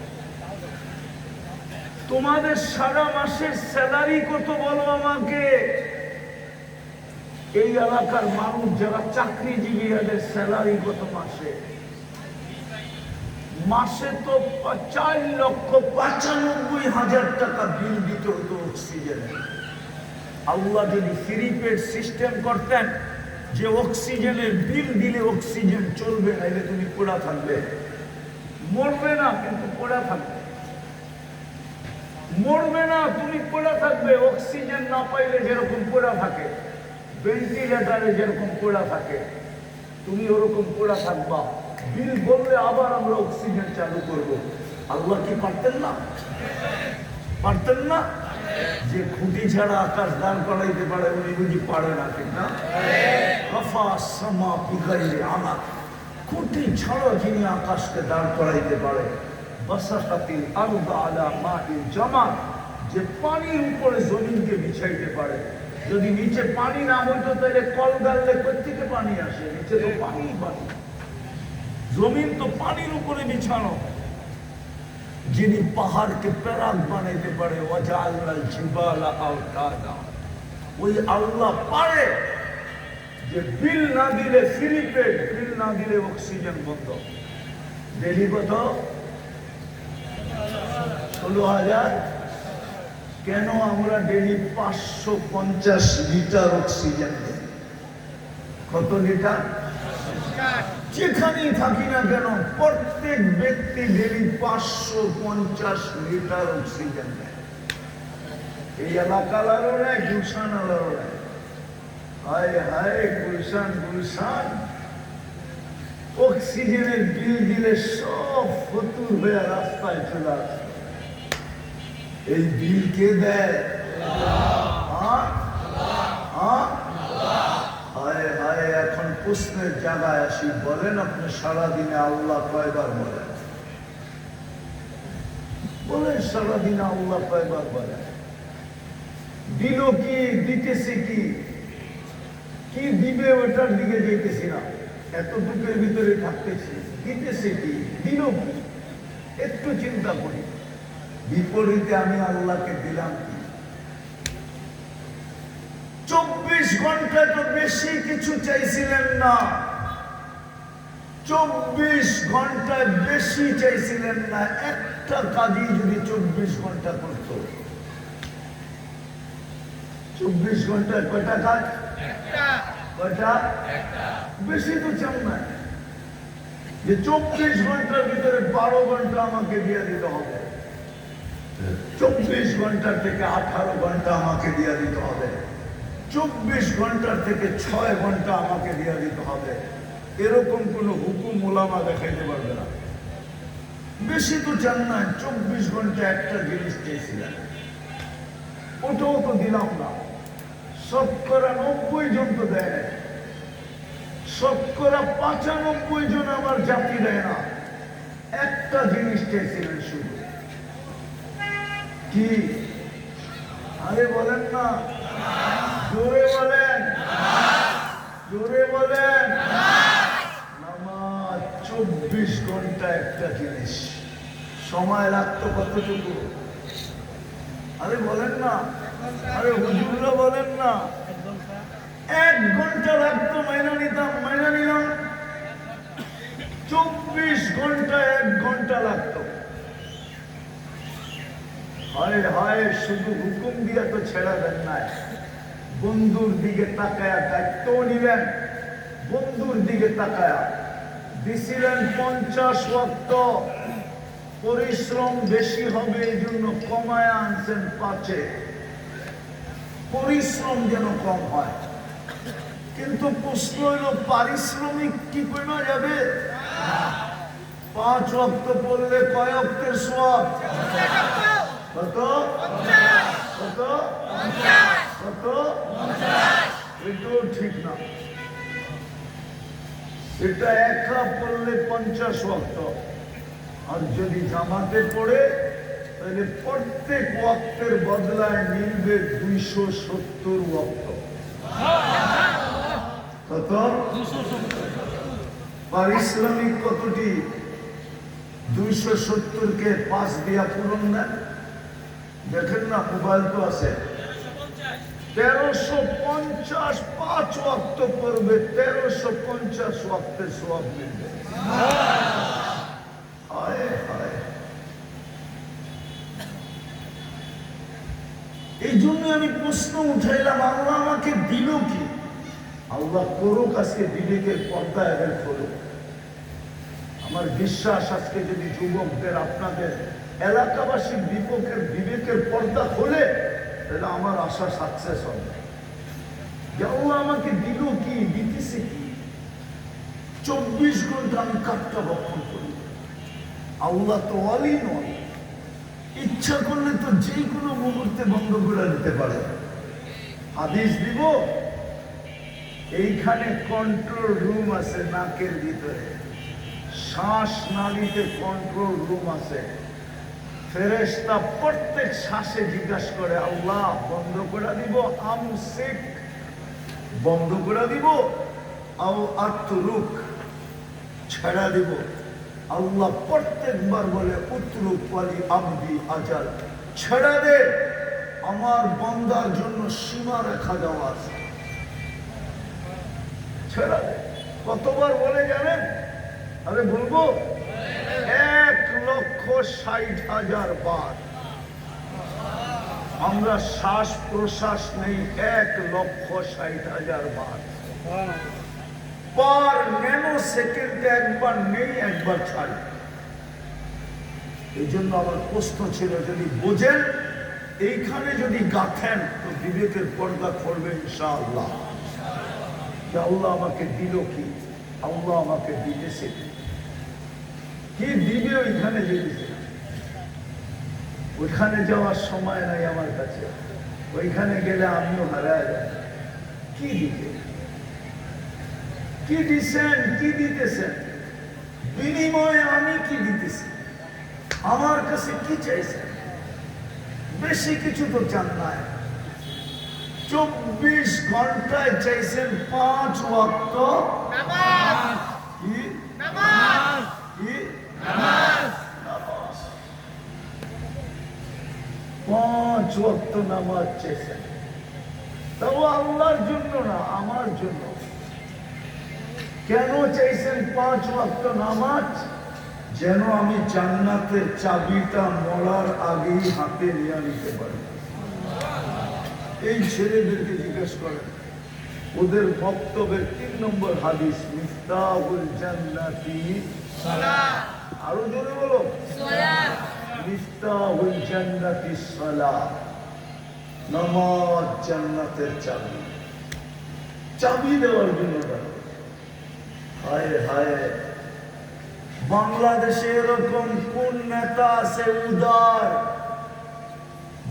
Speaker 1: তোমাদের সারা মাসের স্যালারি কত বলো আমাকে? এই এলাকার মানুষ যারা চাকরিজীবী, এদের স্যালারি কত মাসে? মাসে তো 4,95,000 টাকা বিল দিতে হতো অক্সিজেনে। আল্লাহ যদি ফ্রি পেড সিস্টেম করতেন যে অক্সিজেনের বিল দিলে অক্সিজেন চলবে, নাইলে তুমি পড়া থাকবে, মরবে না কিন্তু পড়া থাকবে, মরবে না তুমি পড়া থাকবে, অক্সিজেন না পাইলে যেরকম পড়া থাকে, ভেন্টিলেটারে যেরকম পড়া থাকে, তুমি ওরকম পড়া থাকবা। বিল বললে আবার আমরা অক্সিজেন চালু করব। আল্লাহ কি পারতেন না? পারতেন না? যে খুঁটি ছাড়া আকাশ দাঁড় করাইতে পারে, উনি বুঝি পারে না, ঠিক না? আমার খুঁটি ছাড়া যিনি আকাশকে দাঁড় করাইতে পারে, যে পানির উপরে জমিনকে বিছাইতে পারে। যদি নিচে পানি না হইতো তাহলে কল গাললে কোত্থেকে পানি আসে? নিচে তো পানি পানি, জমিন তো পানির উপরে বিছানো। যিনি পাহাড়কে প্যারাক বানাইতে পারে, ওই আল্লাহ পারে যে বিল না দিলে ফ্রি পেড, বিল না দিলে অক্সিজেন বন্ধ। ডেলি কত? 16,000। কেন আমরা ডেলি 550 লিটার অক্সিজেন দিই? কত লিটার? যেখানেই থাকি না কেন প্রত্যেক ব্যক্তি ডেলি 550 লিটার অক্সিজেন দেয়। এই এলাকালারও নেয়, গুলশান আলারও নেয়। হায় হায় গুলশান, গুলশান অক্সিজেনের বিল দিলে সব ফতুর হয়ে রাস্তায় চলে আসে। এই বিল কে দেয়? হায় হায়, এখন প্রশ্নের জায়গায় আসি, বলেন আপনি সারাদিনে আল্লাহ কয়বার বলেন? বলেন সারাদিনে আল্লাহ কয়বার বলেন? দিল কি, দিতেছে কি? কি দিবে ওটার দিকে যেতেছি না, এত দুঃখের ভিতরে থাকতেছি, দিতেছে কি, দিল কি, একটু চিন্তা করি। বিপরীতে আমি আল্লাহকে দিলাম কি? 24 ঘন্টা তো বেশি কিছু চাইছিলেন না, 24 ঘন্টায় বেশি চাইছিলেন না। একটা কাজই যদি 24 ঘন্টা করত, 24 ঘন্টায় কয়টা কাজ? কয়টা? বেশি তো চান না যে 24 ঘন্টার ভিতরে 12 ঘন্টা আমাকে দিয়ে দিতে হবে, 24 ঘন্টার থেকে 18 ঘন্টা আমাকে দিয়ে দিতে হবে, 24 ঘন্টার থেকে 6 ঘন্টা আমাকে দিয়ে দিতে হবে। এরকম কোন হুকুম ওলামা দেখাইতে পারবে না। বেশি তো চান না, 24 ঘন্টা একটা জিনিস চেয়েছিলেন, ওটাও তো দিলাম না। 90 জন তো দেয় না, 95 জন আমার জাতি দেয় না। একটা জিনিস চেয়েছিলেন শুধু, কি? আরে বলেন না, জোরে বলেন, জোরে বলেন। নামাজ 24 ঘন্টা একটা জিনিস, সময় লাগতো কতটুকু? আরে বলেন না, আরে হুজুররা বলেন না, 1 ঘন্টা লাগতো, মাইনা নিতাম, মাইনা নিলাম। 24 ঘন্টা 1 ঘন্টা লাগতো। হায় হায়, শুধু হুকুম দিয়া তো ছেড়া দেন নাই, বন্ধুর দিকে তাকায়া দায়িত্ব নিলেন, বন্ধুর দিকে তাকায়া দিছিলেন 50 ওয়াক্ত। পরিশ্রম বেশি হবে এই জন্য কমায়া আনছেন 5-এ, পরিশ্রম যেন কম হয়। কিন্তু প্রশ্ন হইল, পারিশ্রমিক কি কমা যাবে? 5 ওয়াক্ত পড়লে কয় ওয়াক্তের সওয়াব? কত কত কত? এটাও ঠিক না। এটা একা পড়লে 50 ওয়াক্ত, আর যদি জামাতে পড়ে তাহলে প্রত্যেক ওয়াক্তের বদলায় মিলবে 270 ওয়াক্ত। কত? পারিশ্রমিক কতটি? 270-কে 5 দিয়া পূরণ না, দেখেন না, মোবাইল তো আছে। 1350 5 ওয়াক্ত পড়বে, 1350 ওয়াক্তের সওয়াব মিলবে। হায় হায়, এই জন্য আমি প্রশ্ন উঠাইলাম, আল্লাহ আমাকে দিল কি? আল্লাহ করুক আজকে বিবেকের পর্দা এদের করুক। আমার বিশ্বাস আজকে যদি যুবকদের, আপনাদের এলাকাবাসীর বিবেকের পর্দা খোলে, তাহলে আমার আশা সাকসেস হবে। যে আল্লাহ আমাকে দিল কি, দিতেছে কি? 24 ঘন্টা আমি কাঠটা বক্ষণ করি। আল্লাহ তো অলি নয়, ইচ্ছা করলে তো যে কোনো মুহূর্তে বন্ধ করে দিতে পারে। হাদিস দিব, এইখানে কন্ট্রোল রুম আছে, নাকের ভিতরে শ্বাস নালীতে কন্ট্রোল রুম আছে। ফেরেশতা প্রত্যেক শ্বাসে জিজ্ঞাসা করে, আল্লাহ বন্ধ করে দিব, আমসিক বন্ধ করে দিব, আও আতরুক ছেড়া দিব। আল্লাহ প্রত্যেকবার বলে, উতরুক ওয়ালি আবদি আজাল, ছেড়া দে, আমার বান্দার জন্য সীমা রেখা দেওয়া আছে, ছেড়া দে। কতবার বলে জানেন? আরে বলবো, 1,60,000 বার। আমরা শ্বাস প্রশ্বাস নেই 1,60,000 বার। পার ন্যানো সেকেন্ডে একবার নেই, একবার ছাড়ি। এই জন্য আমার প্রশ্ন ছিল, যদি বোঝেন, এইখানে যদি গাঁথেন, তো বিবেকের পর্দা করবে ইনশাআল্লাহ। আল্লাহ আমাকে দিল কি? আল্লাহ আমাকে দিতেছে কি? দিবে ওইখানে যেতেছে, ওইখানে যাওয়ার সময় নাই আমার কাছে। ওইখানে গেলে আমিও হারায় যাব। কি দিতে, কি দিচ্ছেন, কি দিতেছেন? বিনিময়ে আমি কি দিতেছি? আমার কাছে কি চাইছেন? বেশি কিছু তো চান নাই। 24 ঘন্টায় চাইছেন 5 ওয়াক্ত নামাজ। কি নামাজ? কি নামাজ? নামাজ। 5 ওয়াক্ত নামাজ চাইছেন, তাও আল্লাহর জন্য না, আমার জন্য। কেন চাইছেন 5 ওয়াক্ত নামাজ? যেন আমি জান্নাতের চাবিটা মরার আগেই হাতে নিয়ে নিতে পারি। এই ছেলেদেরকে জিজ্ঞেস করেন, ওদের বক্তব্যের 3 নম্বর হাদিস, মিফতাহুল জান্নাতি সালাত। আরো জোরে বলো, সালাত। মিফতাহুল জান্নাতি সালাত। নামাজ জান্নাতের চাবি। চাবি দেওয়ার জন্য ডাকে। হায় হায়, বাংলাদেশে এরকম কোন নেতা আছে উদার,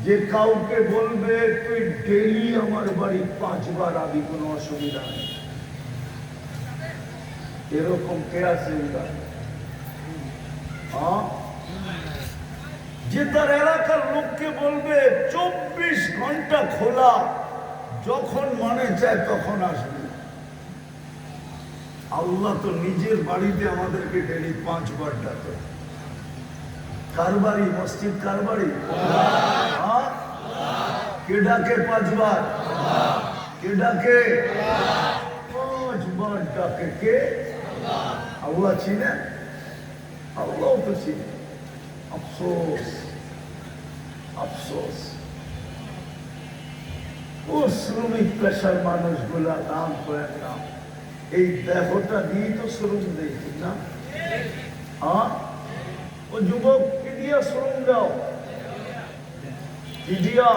Speaker 1: যে কাউকে বলবে তুই ডেলি আমার বাড়ি 5 বার আবি, কোনো অসুবিধা নেই? এরকম কে আছে উদার? যে তার এলাকার লোককে বলবে 24 ঘন্টা খোলা, যখন মনে চায় তখন আসবে। আল্লাহ তো নিজের বাড়িতে আমাদেরকে ডেলি 5 বার ডাকে। কার বাড়ি? মসজিদ কার বাড়ি? কে ডাকে 5 বার? কে ডাকে? 5 বার ডাকে। কে? আল্লাহ চিনেন? আল্লাহ তো চিনেন। আফসোস, আফসোস, ও শ্রমিক পেশার মানুষগুলা দাম করেন না। এই দেহটা দিয়ে তো শ্রম দেয়, ঠিক না? ও যুবক, কি দিয়া শ্রম দাও? কি দিয়া?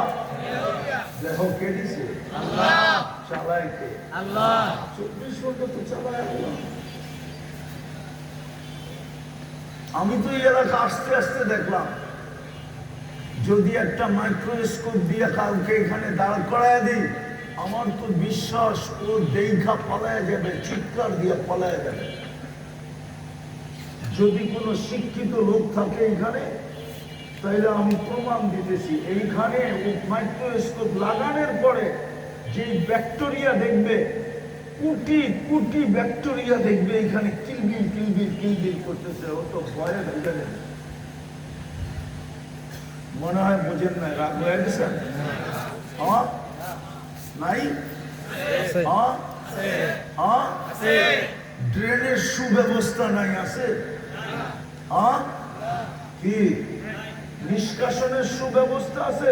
Speaker 1: দেহ কে দিছে? আল্লাহ। চালায় কে? আল্লাহ। 24 ঘন্টা তো চালায় আল্লাহ। আমি তো এই এলাকা আস্তে আস্তে দেখলাম, যদি একটা মাইক্রোস্কোপ দিয়ে কাউকে এখানে দাঁড় করায় দিই, আমার তো বিশ্বাস ও দেখা পালায় যাবে, চিৎকার দিয়ে পালায় যাবে। যদি কোনো শিক্ষিত লোক থাকে এখানে, তাইলে আমি প্রমাণ দিতেছি, এইখানে মাইক্রোস্কোপ লাগানোর পরে যে ব্যাকটেরিয়া দেখবে, কোটি কোটি ব্যাকটেরিয়া দেখবে এখানে কিলবিল কিলবিল কিলবিল করতেছে, ও তো ভয়ে ভেঙে যাবে। মনে হয় বোঝেন না, রাগ হয়ে গেছেন? নাই? ড্রেনের সুব্যবস্থা নাই? আছে? কি নিষ্কাশনের সুব্যবস্থা আছে?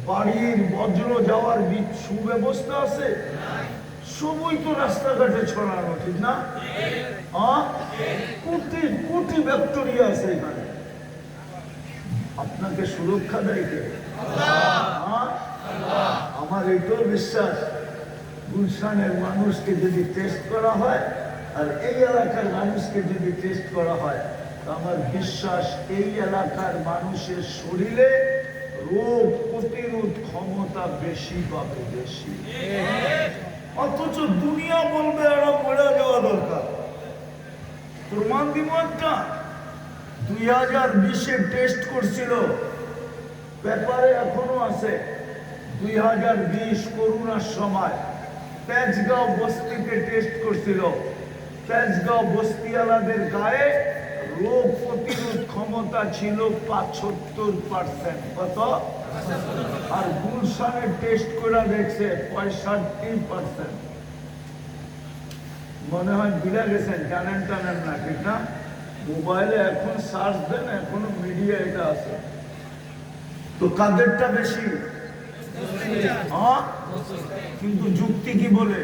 Speaker 1: বাড়ির বজ্র যাওয়ার সুব্যবস্থা আছে? সবই তো রাস্তাঘাটে ছড়ানো, ঠিক না? কোটি কোটি ব্যাকটেরিয়া আছে এখানে। আপনাকে সুরক্ষা দেয় কে? আমার এটাও বিশ্বাস, গুলশানের মানুষকে যদি টেস্ট করা হয় আর এই এলাকার মানুষকে যদি টেস্ট করা হয়, আমার বিশ্বাস এই এলাকার মানুষের শরীরে রোগ প্রতিরোধ ক্ষমতা বেশি পাবে, বেশি। অথচ দুনিয়া বলবে এরা মরে যাওয়া দরকার। প্রমাণ দিব একটা, 2020-এ টেস্ট করছিল, পেপারে এখনো আছে। 2020 করোনার সময় তেজগাঁও বস্তিতে টেস্ট করছিল। তেজগাঁও বস্তিওয়ালাদের গায়ে রোগ প্রতিরোধ ক্ষমতা ছিল 75%। কত? আর গুলশানে টেস্ট করে দেখছে 65%। মনে হয় বিলা গেছেন, জানেন টানেন না, ঠিক না? মোবাইলে এখন সার্চ দেন, এখনো মিডিয়া এটা আছে। তো কাদেরটা বেশি? কিন্তু যুক্তি কি বলে?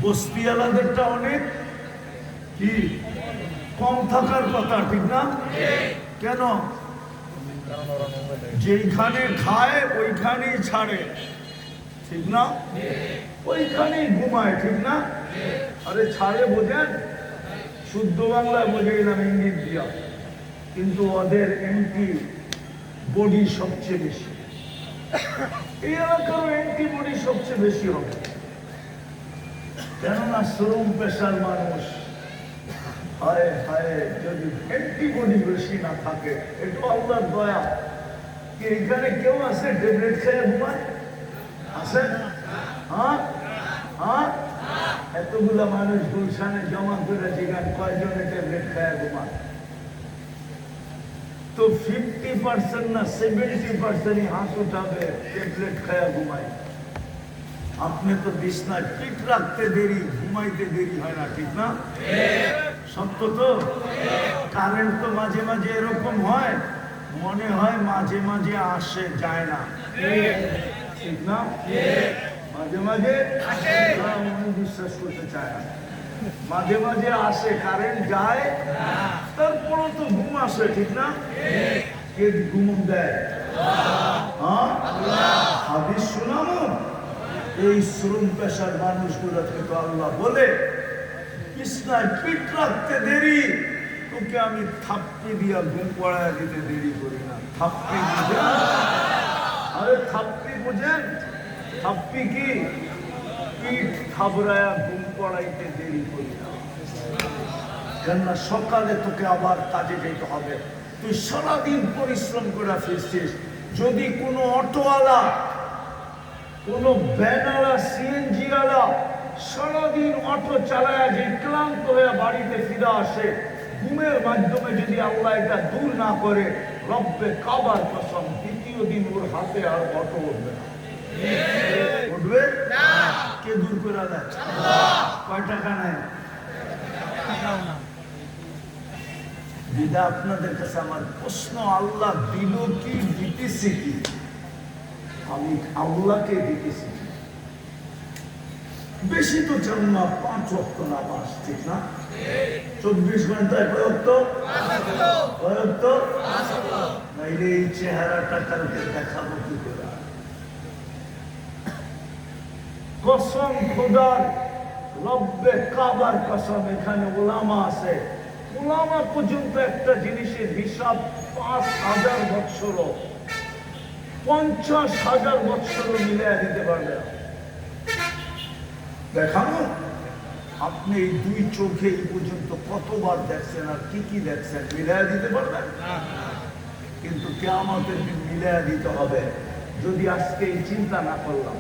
Speaker 1: বস্তিওয়ালাদেরটা অনেক কি কম থাকার কথা, ঠিক না? কেন? যেখানে খায় ওইখানেই ছাড়ে, ঠিক না? ওইখানেই ঘুমায়, ঠিক না? আরে ছাড়ে বোঝেন, শুদ্ধ বাংলায় বোঝে গেলাম ইঙ্গিত দিয়া, কিন্তু ওদের এন্টি বডি সবচেয়ে বেশি। এই এলাকারও অ্যান্টিবডি সবচেয়ে বেশি হবে, কেননা শ্রম পেশার মানুষ। হায় হায়, যদি অ্যান্টিবডি বেশি না থাকে, এটা আল্লাহর দয়া। কি এখানে কেউ আছে ট্যাবলেট খেয়ে ঘুমায়? আছে? হ্যাঁ হ্যাঁ, এতগুলা মানুষ গুলশানে জমা করে জিগান কয়জনে ট্যাবলেট খায় ঘুমায়? তো 50% না 70% হাত উঠাবে ট্যাবলেট খায়া ঘুমায়। আপনি তো বিছনায় পিঠ রাখতে দেরি, ঘুমাইতে দেরি হয় না, ঠিক না? সত্য তো? কারেন্ট তো মাঝে মাঝে এরকম হয়, মনে হয় মাঝে মাঝে আসে, যায় না, ঠিক না? মাঝে মাঝে মনে বিশ্বাস করতে চায় না, মাঝে মাঝে আসে, কারেন্ট যায়, তারপরও তো ঘুম আসে, ঠিক না? কে ঘুম দেয়? হাদিস শোনাবো, এই শ্রম পেশার মানুষগুলোকে তো আল্লাহ বলে বিছনায় পিঠ রাখতে দেরি, তোকে আমি থাপ্পি দিয়া ঘুম পড়ায় দিতে দেরি করি না। থাপ্পি বুঝেন? আরে থাপ্পি বুঝেন? থাপ্পি কি? পিঠ থাবড়ায়া ঘুম পড়াইতে দেরি করি না। কেননা সকালে তোকে আবার কাজে যেতে হবে, তুই সারাদিন পরিশ্রম করে ফিরছিস। যদি কোনো অটোওয়ালা, কোন ব্যানারা, সিএনজি ওয়ালা সারাদিন অটো চালায় যে ক্লান্ত হয়ে বাড়িতে ফিরে আসে, ঘুমের মাধ্যমে যদি আল্লাহ এটা দূর না করে, রব্বে কাবার কসম দ্বিতীয় দিন ওর হাতে আর অটো উঠবে না। উঠবে না। কে দূর করে দেয়? কয় টাকা নেয়? দিদা, আপনাদের কাছে আমার প্রশ্ন, আল্লাহ দিল কি, দিতেছে কি? আমি আল্লাহকে দিতেছি। বেশি তো চান না, 5 ওয়াক্ত নামাজ, ঠিক না? 24 ঘন্টায় কয় ওয়াক্ত? নাইলে এই চেহারাটা কালকে দেখাবো কি করে? কসম খোদার, রব্বে কাবার কসম, এখানে ওলামা আছে, ওলামা পর্যন্ত একটা জিনিসের হিসাব 5,000 বৎসর, 50,000 বৎসর মিলিয়ে দিতে পারবে না। দেখানো, আপনি এই 2 চোখে এই পর্যন্ত কতবার দেখছেন আর কি কি দেখছেন, মিলিয়ে দিতে পারবেন? কিন্তু কিয়ামতের দিন মিলিয়ে দিতে হবে। যদি আজকে এই চিন্তা না করলাম,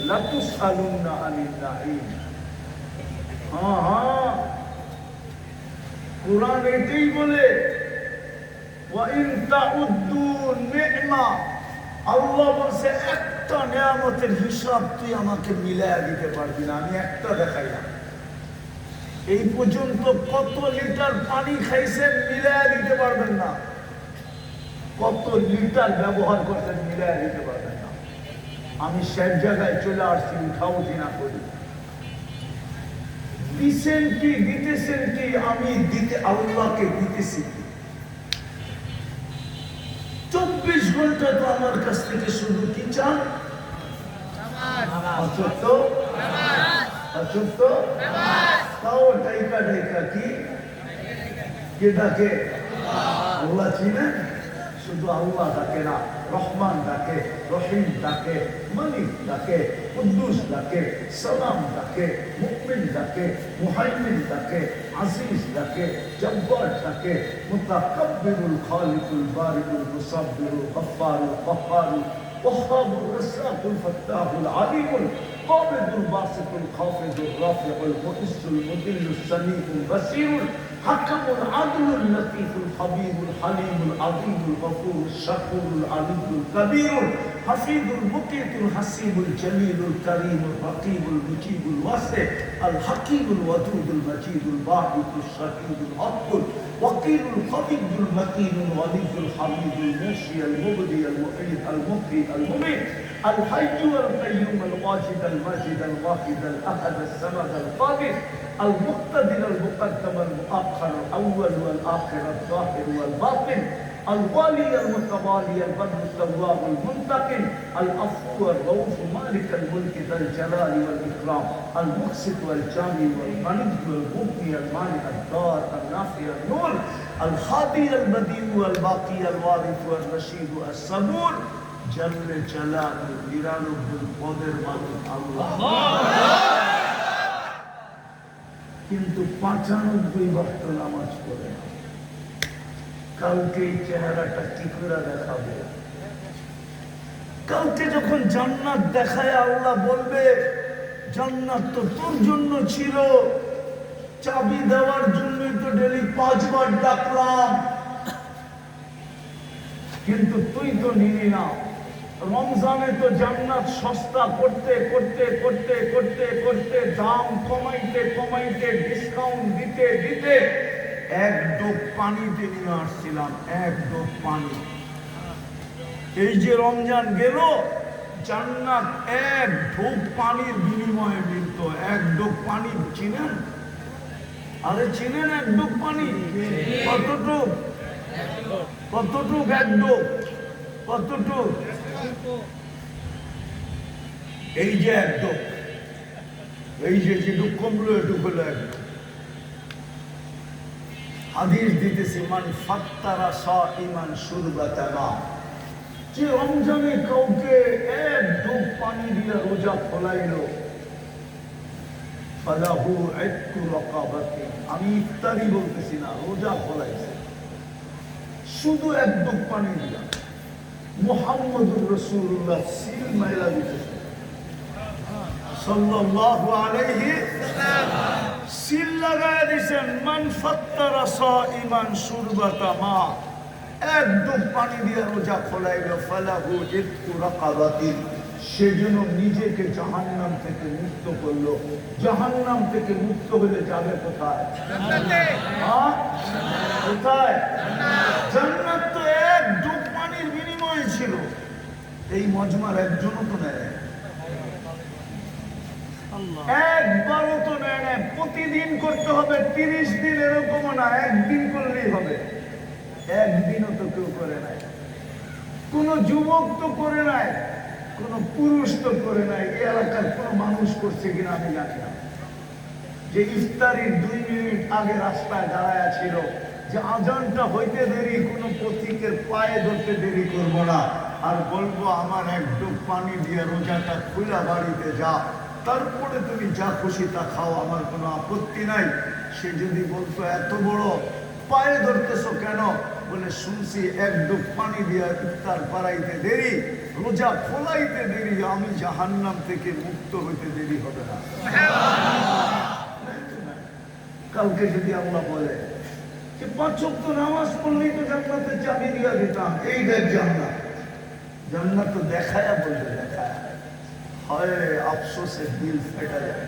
Speaker 1: লাতুসআলুন্না আনিন নাঈম। হ্যাঁ, কুরআন এটাই বলে, ওয়া ইন তাউদ্দু নি'মা, আল্লাহ বলছে একটা নিয়ামতের হিসাব তুই আমাকে মিলায়া দিতে পারবি না, আমি একটা দেখাইলাম। এই পর্যন্ত কত লিটার পানি খাইছেন, মিলায়া দিতে পারবেন না। কত লিটার ব্যবহার করছেন, মিলায়া দিতে পারবেন না। আমি সব জায়গায় চলে আসছি, উঠাউঠি না করি। দিছেন কি, দিতেছেন কি? আমি দিতে, আল্লাহকে দিতেছি কি? 24 ঘন্টা তো আমার কাছ থেকে শুধু কি চান? তাও ডাইকা ডাইকা কি ডাকে? আল্লাহ চিনেন? শুধু আল্লাহ ডাকে না, রহমান ডাকে, রহিম ডাকে, মালিক ডাকে, কুদ্দুস ডাকে, সালাম ডাকে, মুমিন ডাকে, মুহাইমিন ডাকে, আজিজ ডাকে, জব্বার ডাকে, মুতাকাব্বিরুল খালিকুল বারিকুল মুসাব্বিরুল গফফারুল কহ্হারুল ওয়াহ্হাবুর রাসাকুল ফাত্তাহুল আলিমুল কাবিদুল বাসিতুল খাফিজুর রাফিউল মুইজ্জুল মুদিল্লুস সামিউল বাসীরুল হাকামুল আদলুল লতীফুল হাবিবুল হালিমুল আযীমুল গফুরুশ শাকুরুল আলিমুল কবীরুল হাফিজুল মুকিতুল হাসিবুল জলিলুল করিমুল রকিবুল মুজিবুল ওয়াসি আল হাকিমুল ওয়াদুদুল মজিদুল বাঈদুল শাকিবুল আকুল ওয়াকিলুল কবিয়ুল মতিনুল ওয়ালিদুল হামিদুল মুশিয়াল মুবদিয়াল মুঈদ আল মুহয়ি আল মুমীত الحي والقيوم الواجد الماجد الواحد الأحد الصمد القادر المقتدر المقدم المؤخر الأول والآخر الظاهر والباطن الوالي المتوالي البر التواب المنتقم العفو الرؤوف مالك الملك ذا الجلال والإكرام المقسط والجامع والغني والمغني المانع الدار النافع النور الهادي البديع والباقي الوارث والرشيد الصبور জল্লে জালালু ৯৯ পদের মালিক আল্লাহ, কিন্তু ৯৫ ওয়াক্ত নামাজ পড়ে না। কালকে এই চেহারাটা কি করে দেখাবে? কালকে যখন জান্নাত দেখায় আল্লাহ বলবে জান্নাত তো তোর জন্য ছিল, চাবি দেওয়ার জন্যই তো ডেলি 5 বার ডাকলাম, কিন্তু তুই তো নিলি না। রমজানে তো জান্নাত সস্তা করতে করতে করতে করতে করতে দাম কমাইতে কমাইতে ডিসকাউন্ট দিতে দিতে এক ডোব পানিতে নিয়ে আসছিলাম, এক ডোব পানি। এই যে রমজান গেল, জান্নাত এক ঢোক পানির বিনিময়ে মিলত। এক ডোব পানি চিনেন? আরে চিনেন এক ডোব পানি? কতটুক? কতটুক এক ডোব? কতটুক? এই যে এক ডোব, এই যে যেটুক কমলো এটুক হলো এক ডোব। হাদিস দিতেছি, মান ফাত্তারা সাইমান শুরবাতা মা, যে রমজানে কাউকে এক ডোব পানি দিয়ে রোজা খোলাইলো, ফালাহু ইতকু রাকাবাতি, আমি ইফতারি বলতেছি না, রোজা খোলাইছে শুধু এক ডোব পানি দিয়া। মুহাম্মদুর রাসূলুল্লাহ সিল মাইলা দিতেছে সাল্লাল্লাহু আলাইহি ওয়াসাল্লাম, সিল লাগায় দিয়েছেন, মান ফাত্তারা সাইমান শুরবাতা মা, এক ডোব পানি দিয়ে রোজা খোলাইলো, ফালাহু ইতকু রাকাবাতি, সেজন্য নিজেকে জাহান্নাম থেকে মুক্ত করলো। জাহান্নাম থেকে মুক্ত হলে যাবে কোথায়? কোথায়? জান্নাত তো এক ডুব পানির বিনিময়ে ছিল। এই মজমার একজনও তো নেয়, একবারও তো নেয় না। প্রতিদিন করতে হবে, 30 দিন এরকমও না, একদিন করলেই হবে। একদিনও তো কেউ করে নাই, কোন যুবক তো করে নাই, কোন পুরুষ তো করে নাই। এই এলাকার কোন মানুষ করছে কিনা আমি জানি না। যে ইফতারির 2 মিনিট আগে রাস্তায় দাঁড়ায় ছিল, যে আজানটা হইতে দেরি, কোন পথিকের পায়ে ধরতে দেরি করব না, আর বলবো আমার এক ডোব পানি দিয়ে রোজাটা খুলা বাড়িতে যা, তারপরে তুমি যা খুশি তা খাও, আমার কোনো আপত্তি নাই। সে যদি বলতো এত বড় পায়ে ধরতেছো কেন, বলে শুনছি এক ডোব পানি দিয়ে ইফতার করাইতে দেরি, রোজা খোলাইতে দেরি, আমি জাহান্নাম থেকে মুক্ত হইতে দেরি হবে না। কালকে যদি আল্লাহ বলে যে 5 ওয়াক্ত নামাজ পড়লেই তো জান্নাতের চাবি দিয়া দিতাম, এই দেখ জান্নাত, জান্নাত তো দেখায়া বলবে, দেখায় হয় আফসোসে দিল ফেটা যায়।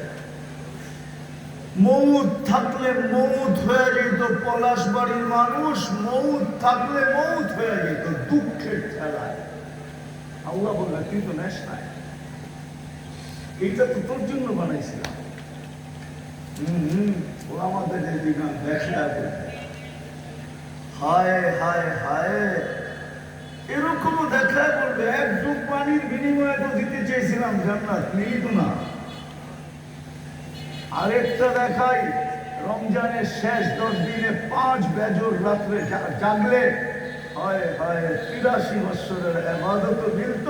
Speaker 1: মৌত থাকলে মৌত হয়ে যেত, পলাশ বাড়ির মানুষ মৌত থাকলে মৌত হয়ে যেত দুঃখের ঠেলায়। আল্লাহ বললে তুই তো নেস নাই, এইটা তো তোর জন্য বানাইছিলাম। ও আমাদের দেখা হায় হায় হায়, এরকমও দেখা বলবে এক ডুব পানির বিনিময়ে তো দিতে চেয়েছিলাম জান্নাত, নেই তো না। আরেকটা দেখাই, রমজানের শেষ 10 দিনে 5 বেজর রাত্রে জাগলে হয় হয় 83 বছরের ইবাদত মিলত,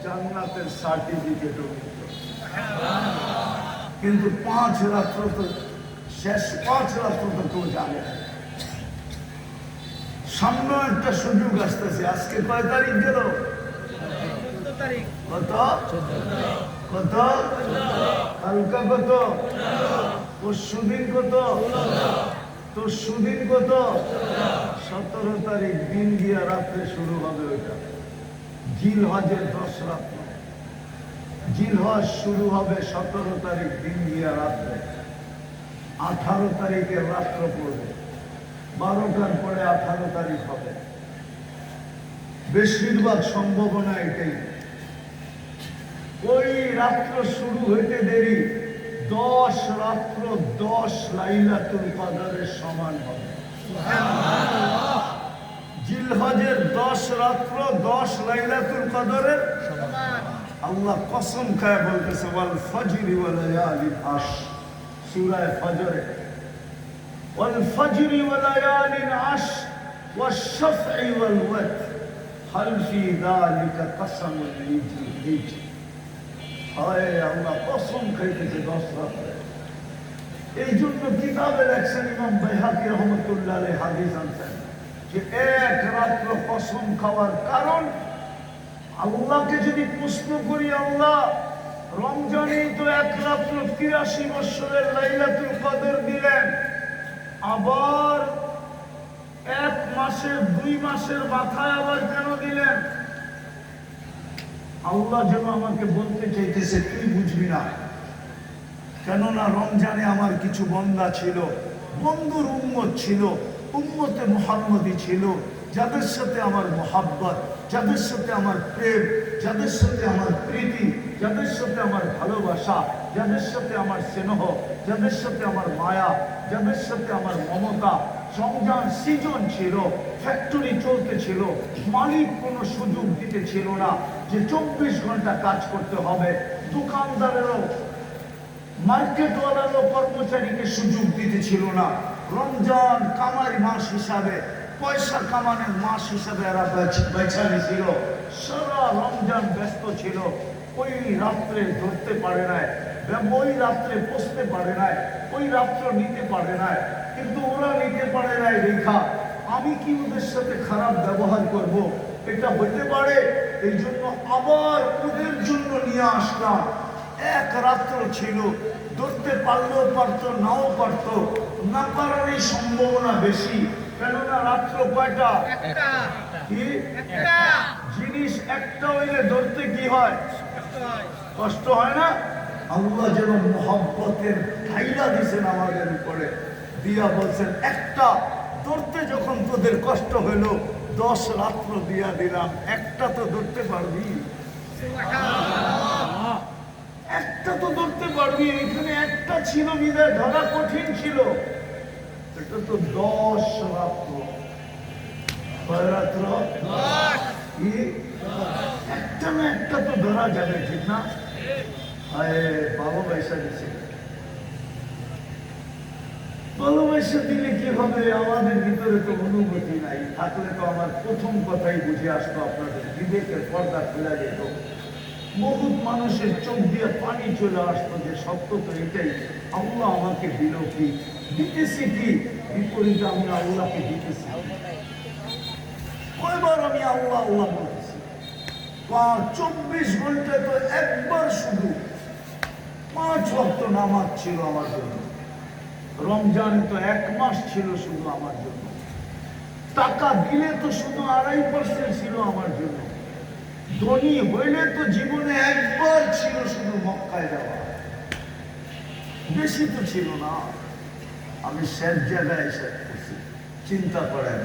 Speaker 1: জান্নাতের সার্টিফিকেটও মিলত। কিন্তু 5 রাত্র তো শেষ 5 রাত্র তো কেউ জানে না। সামনে একটা সুযোগ আসতেছে। আজকে কয় তারিখ গেল? কত কত? কালকা কত? পরশুদিন কত? তরশুদিন কত? 17 তারিখ দিন গিয়া রাত্রে শুরু হবে। ওইটা জিলহজের 10 রাত্র। জিলহজ শুরু হবে 17 তারিখ দিন গিয়া রাত্রে। 18 তারিখের রাত্র পড়বে, 12টার পরে 18 তারিখ হবে। বেশিরভাগ সম্ভাবনা এটাই। ওই রাত্র শুরু হইতে দেরি 10 রাত্র 10 লাইলাতুল কদরের সমান হবে। জিলহজের 10 রাত্র 10 লাইলাতুল কদরের সমান। আল্লাহ কসম খায় বলতেছে, ওয়াল ফজরি ওয়া লায়ালিন আশর, সূরা ফজরে, ওয়াল ফজরি ওয়া লায়ালিন আশর ওয়াশ শাফঈ ওয়াল ওয়াতর হাল ফি যালিকা কসমুন লিজি। হয় আল্লাহ কসম খাইতেছে 10 রাত্রে। এই জন্য কিতাবে লেখছেন ইমাম বাইহাকী রহমাতুল্লাহ আলাইহি হাদিস আনছেন যে এক রাত্র কসম খাওয়ার কারণ আল্লাহকে যদি প্রশ্ন করি, আল্লাহ রমজানেই তো 1,83,000 বছরের লাইলাতুল কদর দিলেন, আবার 1 মাসের 2 মাসের মাথায় আবার কেন দিলেন? আল্লাহ যেন আমাকে বলতে চাইতেছে তুই বুঝবি না। কেননা রমজানে আমার কিছু বান্দা ছিল, বন্ধুর উম্মত ছিল, উম্মতে মুহাম্মদী ছিল, যাদের সাথে আমার মোহাব্বত, যাদের সাথে আমার প্রেম, যাদের সাথে আমার প্রীতি, যাদের সাথে আমার ভালোবাসা, যাদের সাথে আমার স্নেহ, যাদের সাথে আমার মায়া, যাদের সাথে আমার মমতা, সংযান সৃজন ছিল, ফ্যাক্টরি চলতেছিল, মালিক কোনো সুযোগ দিতে ছিল না যে 24 ঘন্টা কাজ করতে হবে। দোকানদারেরও, মার্কেটওয়ালারও কর্মচারীকে সুযোগ দিতে ছিল না। রমজান কামাই মাস হিসাবে, পয়সা কামানোর মাস হিসাবে এরা বেছে নিয়েছিল। সারা রমজান ব্যস্ত ছিল, ওই রাত্রে ধরতে পারে নাই, ওই রাত্রে পৌঁছতে পারে নাই, ওই রাত্র নিতে পারে নাই। কিন্তু ওরা নিতে পারে নাই রেখা, আমি কি ওদের সাথে খারাপ ব্যবহার করব? এটা হতে পারে। এই জন্য আবার ওদের জন্য নিয়ে আসলাম। 1 রাত্র ছিল, ধরতে পারলেও পারতো, নাও পারতো, না পারার এই সম্ভাবনা বেশি। কেননা রাত্র কয়টা? কি জিনিস একটা হইলে ধরতে কি হয়? কষ্ট হয় না? আল্লাহ যেন মোহাব্বতের ঢাইলা দিয়েছেন আমাদের উপরে, দিয়া বলছেন একটা ধরতে যখন তোদের কষ্ট হইল, 10 রাত্র দিয়া দিলাম, একটা তো ধরতে পারবি, একটা তো ধরতে পারবি। এখানে একটা ছিল বিদায় ধরা কঠিন ছিল, এটা তো 10 রাত্র। কয় রাত্র? একটা না একটা তো ধরা যাবে, ঠিক না? ভালোবাসা দিছে, ভালোবাসা দিলে কি হবে? আমাদের ভিতরে তো অনুভূতি নাই, থাকলে তো আমার প্রথম কথাই বুঝে আসতো, আপনাদের বিবেকের পর্দা খুলে যেত, বহুত মানুষের চোখ দিয়ে পানি চলে আসতো যে সত্য তো এটাই। আল্লাহ আমাকে দিল কি, দিতেছি কি, বিপরীতে আমি আল্লাহকে দিতেছি। কয়বার আমি আল্লাহ আল্লাহ বলতেছি? 24 ঘন্টায় তো একবার শুধু 5 ওয়াক্ত নামাজ ছিল আমার জন্য। রমজান তো 1 মাস ছিল শুধু আমার জন্য। টাকা দিলে তো শুধু 2.5% ছিল আমার জন্য। ধনী হইলে তো জীবনে একবার ছিল শুধু মক্কায় যাওয়া, বেশি তো ছিল না। আমি শেষ জায়গায় এসে করছি। চিন্তা করেন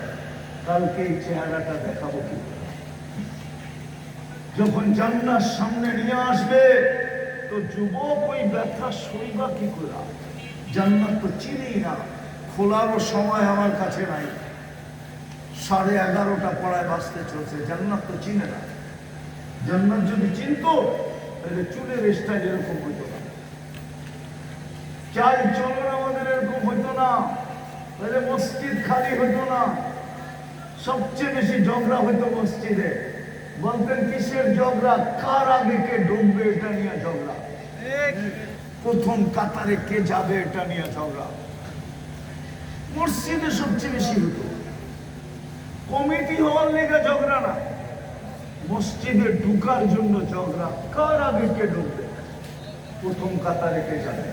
Speaker 1: কালকে এই চেহারাটা দেখাবো কি? যখন জান্নাত সামনে নিয়ে আসবে তো যুবক ওই ব্যথা সইবা কি করে? জান্নাত তো চিনেই না, খোলারও সময় আমার কাছে নাই, 11:30 পড়ায় বাঁচতে চলছে, জান্নাত তো চিনে না। জান্নাত যদি চিনতো তাহলে চুলের স্টাইল এরকম হইতো না, চাল চলন আমাদের এরকম হইতো না, তাহলে মসজিদ খালি হইতো না। সবচেয়ে বেশি ঝগড়া হইতো মসজিদে। বলতেন কিসের ঝগড়া? কার আগে কে ডুববে এটা নিয়ে ঝগড়া, প্রথম কাতারে কে যাবে এটা নিয়ে ঝগড়া। মসজিদে সবচেয়ে বেশি হতো। কমিটি হওয়ার লেগে ঝগড়া না, মসজিদে ঢুকার জন্য ঝগড়া, কার আগে কে ঢুকবে, প্রথম কাতারে কে যাবে।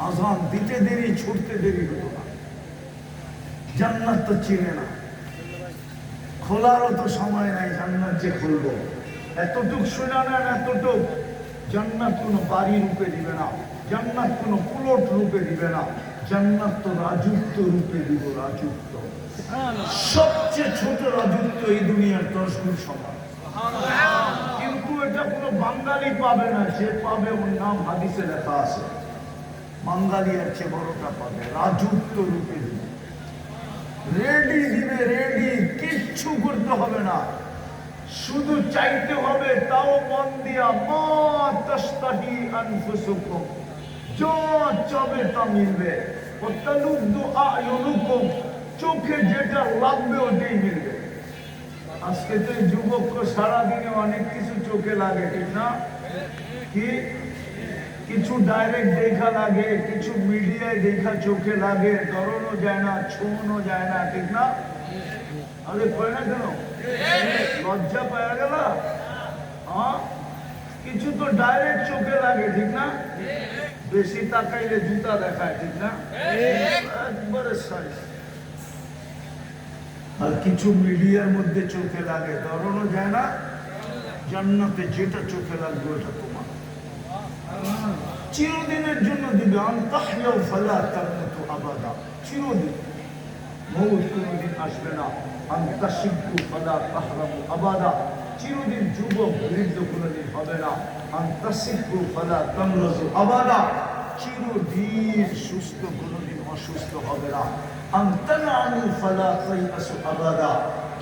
Speaker 1: আজান দিতে দেরি, ছুটতে দেরি হতো না। জান্নাত তো চিনে না, খোলারও তো সময় নাই। জান্নাত যে খুলবো, এতটুক শোনা নেন, এতটুক। জান্নাত কোনো বাড়ি রূপে দিবে না, জান্নাত কোনো প্লট রূপে দিবে না, জান্নাত তো রাজত্ব রূপে দিব। রাজত্ব, সবচেয়ে ছোট রাজত্ব এই দুনিয়ার 10 গুণ সমান। কিন্তু এটা কোনো বাঙালি পাবে না, যে পাবে ওর নাম হাদিসে লেখা আছে, বাঙালি আর চেয়ে বড়টা পাবে। রাজত্ব রূপে দিবে, রেডি দিবে, রেডি, কিচ্ছু করতে হবে না, শুধু চাইতে হবে, তাও মন দিয়া। মা তাস্তাহি আনফুসুকুম, যা চাবে তা মিলবে। ওয়াতালুদ্দু আ'য়ুনুকুম, চোখে যেটা লাগবে ওটাই মিলবে। আজকে তো যুবক সারাদিনে অনেক কিছু চোখে লাগে, ঠিক না? কি কিছু ডাইরেক্ট দেখা লাগে, কিছু মিডিয়ায় দেখা চোখে লাগে, ধরনও যায় না, ছোঁয়ানো যায় না, ঠিক না? আরে কয় না কেন? লজ্জা পাওয়া গেল? হ্যাঁ, কিছু তো ডাইরেক্ট চোখে লাগে, ঠিক না? বেশি তাকাইলে জুতা দেখায়, ঠিক না? একবারে সাইজ। আর কিছু মিডিয়ার মধ্যে চোখে লাগে, ধরানো যায় না। জান্নাতে যেটা চোখে লাগবে ওটা তোমার চিরদিনের জন্য দিবে। আনতাহইয়াউ ফালা তামুতু আবাদা, চিরদিন, মউত কোনদিন আসবে না। আনতাশিব্বু ফালা তাহরামু আবাদা, চিরদিন যুবক বৃদ্ধ কোনদিন হবে না। আনতাশিব্বু ফালা তামরাজু আবাদা, চিরদিন সুস্থ কোনদিন অসুস্থ হবে না। আনতানামু ফালা তাইয়াসু আবাদা,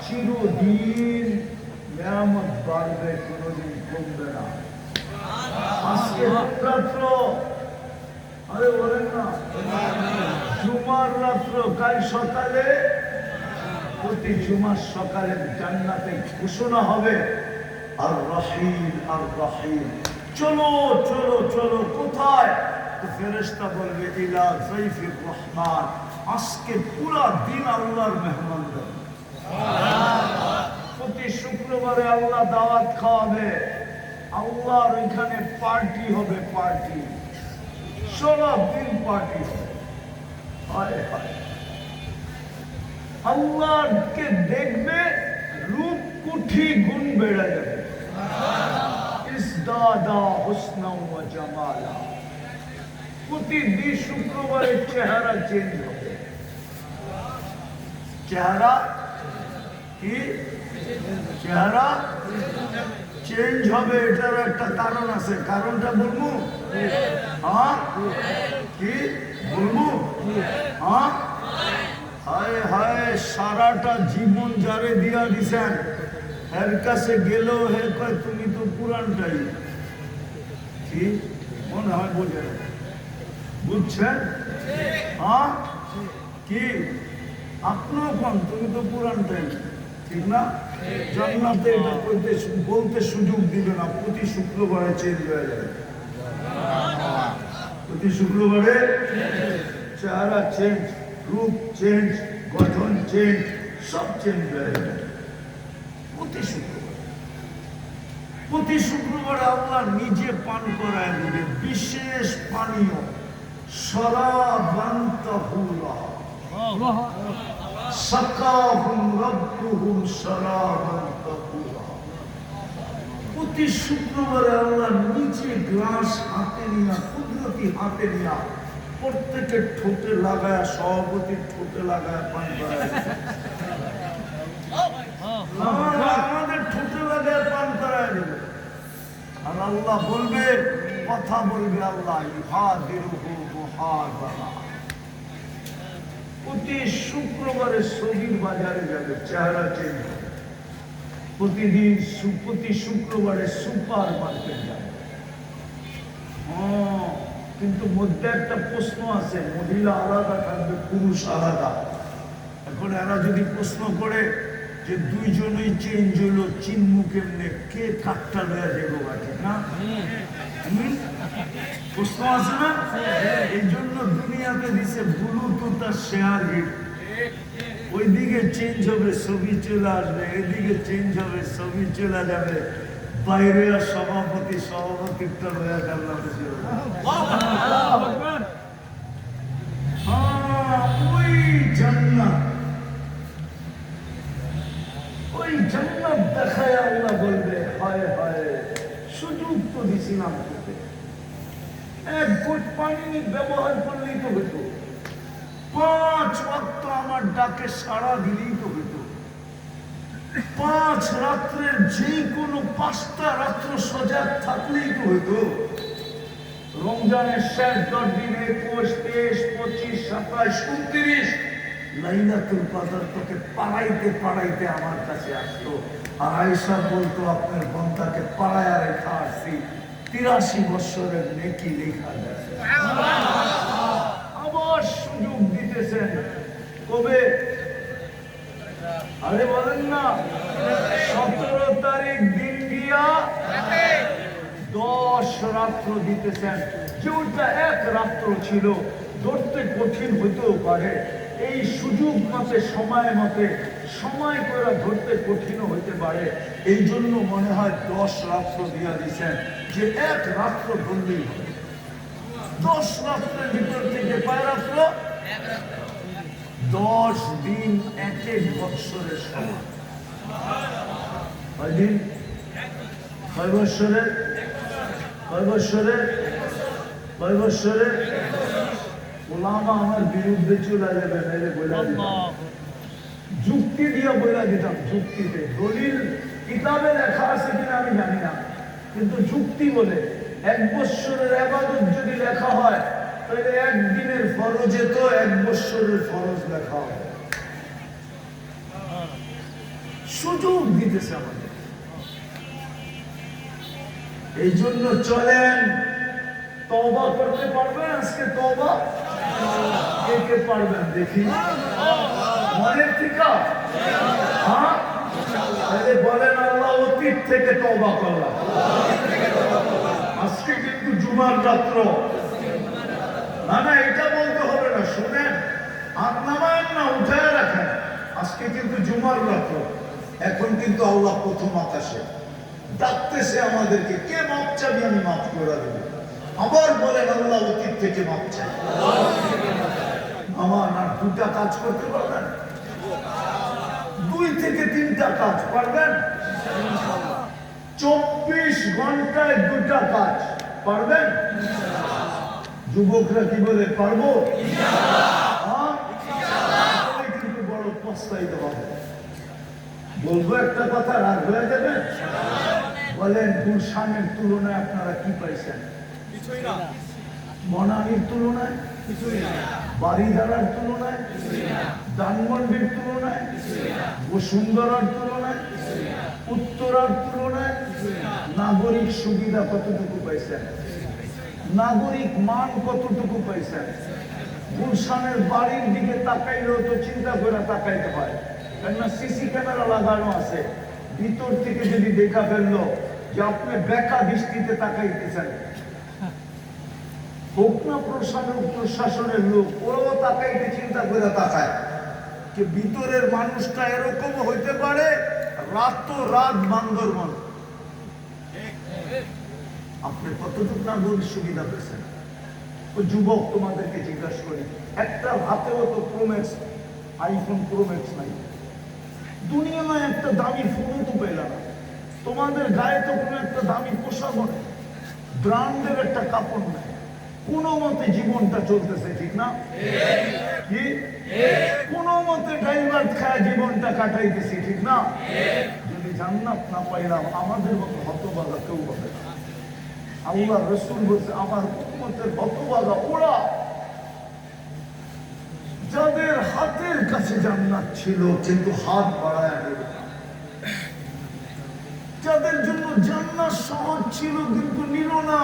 Speaker 1: চিরদিন নিয়ামত বাড়বে, কোনদিন কমবে না। আজকে রাত্র, আরে বলেন না, জুমার রাত্র, কাল সকালে, প্রতি জুমার সকালে জান্নাতে ঘোষণা হবে আর রহিম আর রহিম, চলো চলো চলো। কোথায়? তো ফেরেশতা বলবে ইলা যাইফির রহমান, আজকে পুরা দিন আল্লাহর মেহমানদার। প্রতি শুক্রবারে আল্লাহ দাওয়াত খাওয়াবে, আল্লাহর এখানে পার্টি হবে, পার্টি, সারা দিন পার্টি হবে। হায় হায়, আল্লাহকে দেখবে, রূপ কোটি গুণ বেড়ে যাবে। ইসদাদা হুসনা ওয়া জামালা, প্রতিদিন শুক্রবারের চেহারা চেঞ্জ হবে। চেহারা কি? চেহারা চেঞ্জ হবে, এটার একটা কারণ আছে। কারণটা বলবো? হ্যাঁ, কি বলবো? হ্যাঁ, হায় হায়, সারাটা জীবন যারে দিয়া দিছেন, এর কাছে গেলেও হে কয় তুমি তো পুরানটাই। কি মনে হয় বোঝে? বুঝছেন? হ্যাঁ, কি আপনিও কোন তুমি তো পুরানটাই, ঠিক না? জান্নাতে এটা বলতে সুযোগ দিবে না, প্রতি শুক্রবারে চেঞ্জ হয়ে যাবে। প্রতি শুক্রবারে চেহারা চেঞ্জ, রূপ চেঞ্জ, গঠন চেঞ্জ, সব চেঞ্জ হয়ে যাবে প্রতি শুক্রবার। প্রতি শুক্রবার আল্লাহ নিজে পান করায় দিবে বিশেষ পানীয়, শরাবান তাহুরা, সাকাহুম রাব্বুহুম শরাবান তাহুরা। প্রতি শুক্রবারে আল্লাহ নিচে গ্লাস হাতে নিয়া, কুদরতি হাতে নিয়া, প্রত্যেকের ঠোঁটে লাগায়, সভাপতির ঠোঁটে লাগায় পান করায়। আমাদের ঠোঁটে লাগায় পান করায় দেবে। আর আল্লাহ বলবে, কথা বলবে আল্লাহ, ইহাদিরুহু মুহাদারা। প্রতি শুক্রবারে সবির বাজারে যাবে, চেহারা চেঞ্জ হবে। প্রতিদিন প্রতি শুক্রবারে সুপার মার্কেট যাবে। কিন্তু মধ্যে একটা প্রশ্ন আছে, মহিলা আলাদা থাকবে, পুরুষ আলাদা। এখন এরা যদি প্রশ্ন করে যে দুইজনেই চেঞ্জ হলো, চিনমু কেমনে, কে কাঠটা লয়া দেবো, ঠিক না? প্রশ্ন আছে না? এই জন্য দুনিয়াতে দিছে ব্লুটুথ আর শেয়ার হিট। ওইদিকে চেঞ্জ হবে, ছবি চলে আসবে, এদিকে চেঞ্জ হবে, ছবি চলে যাবে। বাইরে আর সভাপতি, সভাপতিটা লয়া জান্নাতে চলে যাবে। ওই জান্নাত, ওই জান্নাত দেখায় আল্লাহ বলবে, হায় হায়, সুযোগ তো দিছিলাম তোকে, এক ঘট পানি ব্যবহার করলেই তো হতো, 5 ওয়াক্ত আমার ডাকে সাড়া দিলেই তো হতো, 5 রাত্রের যে কোনো 5টা রাত্র সজাগ থাকলেই তো হতো। রমজানের শেষ 10 দিন, 21, 23, 25, 27, 29 লাইলাতুল কদর তোকে পাড়াইতে পাড়াইতে আমার কাছে আসতো। আর আয়েশা বলতো, আপনার বন্দাকে পাড়ায় রেখা আসছি, 83 বছরের নেকি লেখা গেছে। আবার সুযোগ দিতেছেন, কবে? আরে বলেন না, 17 তারিখ দিন দিয়া 10 রাত্র দিতেছেন। যেটা 1 রাত্র ছিল, ধরতে কঠিন হতেও পারে, এই সুযোগ মতে সময় মতে সময় করে ধরতে কঠিন হইতে পারে। এই জন্য মনে হয় 10 রাত্র দিয়া দিচ্ছেন যে এক রাত্র ধরলেই হবে। 10 রাত্রের ভিতর থেকে কয় রাত্র? 10 দিন এক এক বৎসরের সমান। কয় দিন? কয় বৎসরের? কয় বৎসরের? কয় বৎসরের? ওলামা আমার বিরুদ্ধে চলে যাবে, মেরে বলে দিতাম, যুক্তি দিয়ে বলে দিতাম। যুক্তিতে দলিল কিতাবে লেখা আছে কিনা আমি জানি না, কিন্তু যুক্তি বলে 1 বৎসরের ইবাদত যদি লেখা হয় তাহলে একদিনের ফরজে তো 1 বৎসরের ফরজ লেখা হয়। সুযোগ দিতেছে আমাদের। এই জন্য চলেন, তওবা করতে পারবেন আজকে? তওবা কে কে পারবেন দেখি মনের থেকে? হ্যাঁ, তাহলে বলেন আল্লাহ অতীত থেকে তওবা করলাম। আজকে কিন্তু জুমার রাত্র। না না, এটা বলতে হবে না, শুনেন, হাত নামান না, উঠায় রাখেন। আজকে কিন্তু জুমার রাত্র। এখন কিন্তু আল্লাহ প্রথম আকাশে ডাকতেছে আমাদেরকে, কে মাপ চাবি? আমি মাফ করে দেব। আবার বলেন আল্লাহ অতীত থেকে মাপ চাই। আমার আর 2টা কাজ করতে পারবেন? 2 থেকে 3টা কাজ পারবেন? 24 ঘন্টায় 2টা কাজ পারবেন? যুবকরা কি বলে পারবো? কিন্তু বড় পস্তাইতে হবে। বলবো একটা কথা, রাগ হয়ে যাবেন? বলেন গুলশানের তুলনায় আপনারা কি পাইছেন? কিছুই না। বনানীর তুলনায় কিছুই না। বাড়িধারার তুলনায় কিছুই না। ধানমন্ডির তুলনায় কিছুই না। বসুন্ধরার তুলনায় কিছুই না। উত্তরার তুলনায় কিছুই না। নাগরিক সুবিধা কতটুকু পাইছেন? নাগরিক মান কতটুকু পাইছেন? গুলশানের বাড়ির দিকে তাকাইলেও তো চিন্তা করে তাকাইতে হয়, কেননা সিসি ক্যামেরা লাগানো আছে। ভিতর থেকে যদি দেখা ফেললো যে আপনি বেকা দৃষ্টিতে তাকাইতেছেন, হোক না প্রশাসনের লোক, ওরাও তাকাইতে চিন্তা করে তাকায় যে ভিতরের মানুষটা এরকম হইতে পারে। রাত বান্দরবন। আপনি কতটুকু নাগরিক সুবিধা পেয়েছেন? ও যুবক, তোমাদেরকে জিজ্ঞাসা করি, একটা হাতেও তো প্রোম্যাক্স, আইফোন প্রোম্যাক্স নাই। দুনিয়ায় একটা দামি ফোনও তো পেলাম না। তোমাদের গায়ে তো কোনো একটা দামি পোশাক নেই, ব্র্যান্ডের একটা কাপড় নেই। কোনো মতে জীবনটা চলতেছে, ঠিক না? কি কোনো মতে ড্রাইভার খায় জীবনটা কাটাইতেছি, ঠিক না? যদি জান্নাত না পাইলাম, আমাদের মতো হতভাগা কেউ হবে না। আল্লাহ রাসূল বলছে, আমার উম্মতের হতভাগা ওরা যাদের হাতের কাছে জান্নাত ছিল কিন্তু হাত বাড়ায় নিল না, যাদের জন্য জান্নাত সহজ ছিল কিন্তু নিল না।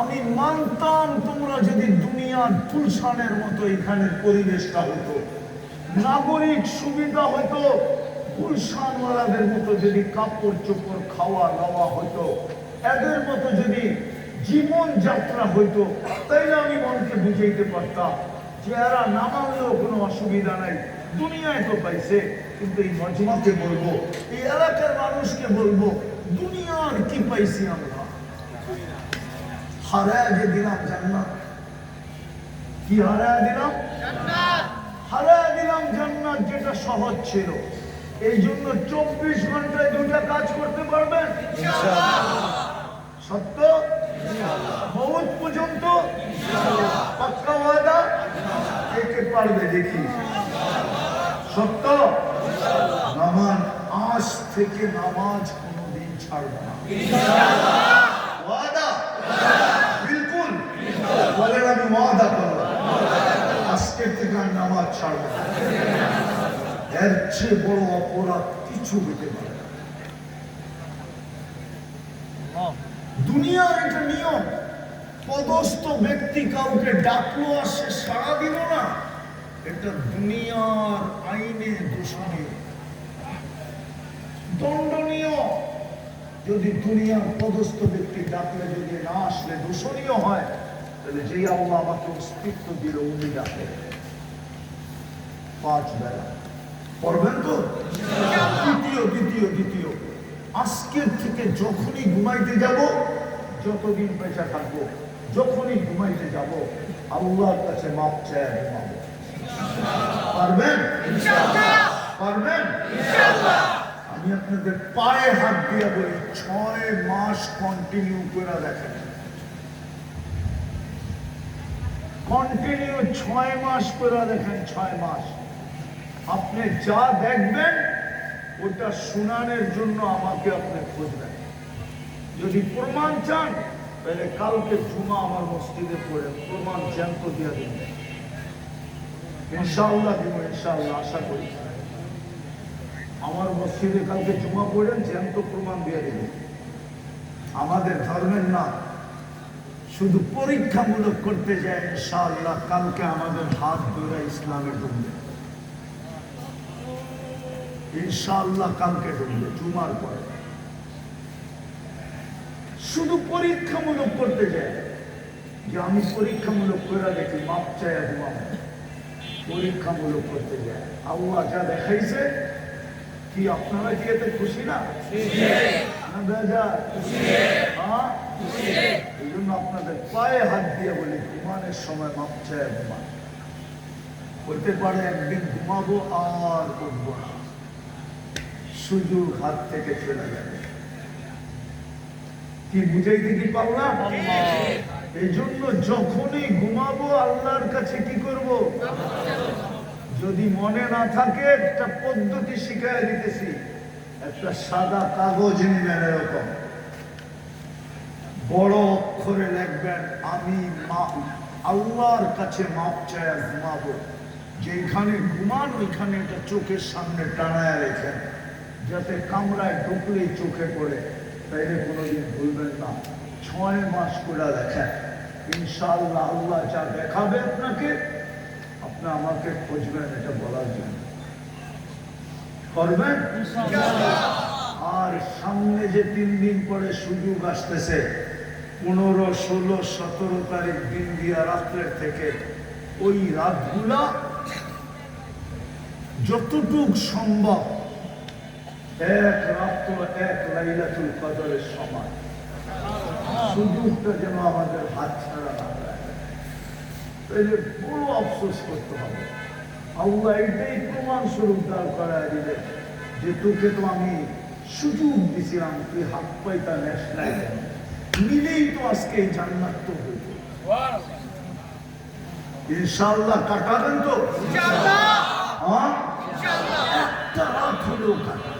Speaker 1: আমি মানতাম তোমরা যদি দুনিয়ার গুলশানের মতো এখানের পরিবেশটা হতো, নাগরিক সুবিধা হতো, গুলশানওয়ালাদের মতো যদি কাপড় চোপড় খাওয়া দাওয়া হতো, এদের মতো যদি জীবন যাত্রা হইতো, তাইলে আমি মনকে বুঝাইতে পারতাম যে এরা না মানলেও কোনো অসুবিধা নাই, দুনিয়ায় তো পাইছে। কিন্তু এই মজমাকে বলবো, এই এলাকার মানুষকে বলবো, দুনিয়ার কি পাইছি আমরা? হারায় যে দিলাম জান্নাত। কি হারায় দিলাম? হারায় দিলাম জান্নাত, যেটা সহজ ছিল। এই জন্য 24 ঘন্টায় 2টা কাজ করতে পারবেন সত্য? মৌত পর্যন্ত পাক্কা ওয়াদা? কে পারবে দেখি? সত্য? নামান আজ থেকে নামাজ কোনোদিন ছাড়বে না। ওয়াদা? বিলকুল। বলেন আমি ওয়াদা করলাম, আজকে থেকে নামাজ ছাড়বে না। এর চেয়ে বড় অপরাধ কিছু হইতে পারে না। দুনিয়ার এটা নিয়ম, পদস্থ ব্যক্তি কাউকে ডাকলো আর সে সাড়া দিল না, এটা দুনিয়ার আইনে দূষণীয়, দণ্ডনীয়। যদি দুনিয়ার পদস্থ ব্যক্তি ডাকলে যদি না আসলে দূষণীয় হয়, তাহলে যেই আল্লাহ আমাকে অস্তিত্ব দিল উনি ডাকে, 5 বেলা পড়বেন তো? দ্বিতীয় আজকের থেকে যখনই ঘুমাইতে যাব, যতদিন বেঁচে থাকবো, যখনই ঘুমাইতে যাব আল্লাহর কাছে মাপ চায় ঘুমাবো। পারবেন? পারবেন? আমি আপনাদের পায়ে হাত দিয়ে বলি 6 মাস কন্টিনিউ করে দেখেন, কন্টিনিউ 6 মাস করে দেখেন। 6 মাস আপনি যা দেখবেন ওটা শুনানোর জন্য আমাকে আপনি খুঁজবেন। যদি প্রমাণ চান তাহলে কালকে জুমা আমার মসজিদে পড়ে প্রমাণ জ্যান্ত দিয়ে দিবেন। ইনশাআল্লাহ দিব, ইনশাআল্লাহ আশা করি। আমার মসজিদে কালকে জুমা পড়েন, জ্যান্ত প্রমাণ দিয়ে দিবেন। আমাদের ধর্মের না, শুধু পরীক্ষামূলক করতে যায়। ইনশাআল্লাহ কালকে আমাদের হাত ধরে ইসলামে ঢুকবে, ইনশাআল্লাহ কালকে ঢুকবে জুমার পরে। শুধু পরীক্ষামূলক করতে যায় যে আমি পরীক্ষামূলক করে দেখি মাপ চাই ঘুমাবো, পরীক্ষামূলক করতে যায়। আল্লাহ যা দেখাইছে কি আপনারা কি এতে খুশি না? এই জন্য আপনাদের পায়ে হাত দিয়ে বলি ঘুমানোর সময় মাপ চায় ঘুমান। বলতে পারে একদিন ঘুমাবো আর উঠবো না, সুযোগ হাত থেকে চলে যাবে। কি বুঝাইতে কি পারলাম? এই জন্য যখনই ঘুমাবো আল্লাহর কাছে কি করব? যদি মনে না থাকে একটা পদ্ধতি শিখাই দিতেছি। একটা সাদা কাগজ নিবেন, এরকম বড় অক্ষরে লিখবেন আমি আল্লাহর কাছে মাপ চায় ঘুমাবো। যেখানে ঘুমান ওইখানে একটা চোখের সামনে টানায় রেখেন, যাতে কামরায় ঢুকলেই চোখে পড়ে, তাইলে কোনোদিন ভুলবেন না। 6 মাস করে দেখেন, ইনশাআল্লাহ আল্লাহ যা দেখাবে আপনাকে, আপনি আমাকে খুঁজবেন এটা বলার জন্য। করবেন? আর সামনে যে 3 দিন পরে সুযোগ আসতেছে, 15, 16, 17 তারিখ দিন দিয়া রাত্রের থেকে, ওই রাতগুলা যতটুক সম্ভব এক রাত্র এক লাইলাতুল কদরের সময় সুযোগটা যেন আমাদের হাত ছাড়া না যায়। তাইলে বড় আফসোস করতে হবে। আল্লাহ এটাই প্রমাণ স্বরূপ দাঁড় করায় দিলে যে তোকে তো আমি সুযোগ দিছিলাম, তুই হাত পাইতা নেস নাই, নিলেই তো আজকে এই জান্নাত তো হইত। ইনশাআল্লাহ কাটাবেন তো? একটা রাত হলেও কাটা,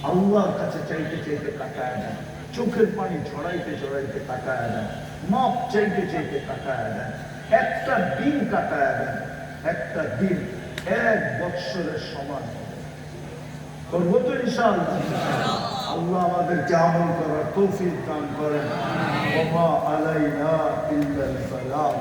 Speaker 1: আল্লাহর কাছে চাইতে চাইতে কাটায় দেন, চোখের পানি ছড়াইতে ছড়াইতে কাটায় দেন, মাপ চাইতে চাইতে কাটায় দেন, একটা দিন কাটায় দেন। একটা দিন 1 বৎসরের সমান করবো তো ইনশাআল্লাহ। আল্লাহ আমাদেরকে আমল করার তৌফিক দান করেন। ওয়া মা আলাইনা ইল্লাল বালাগ।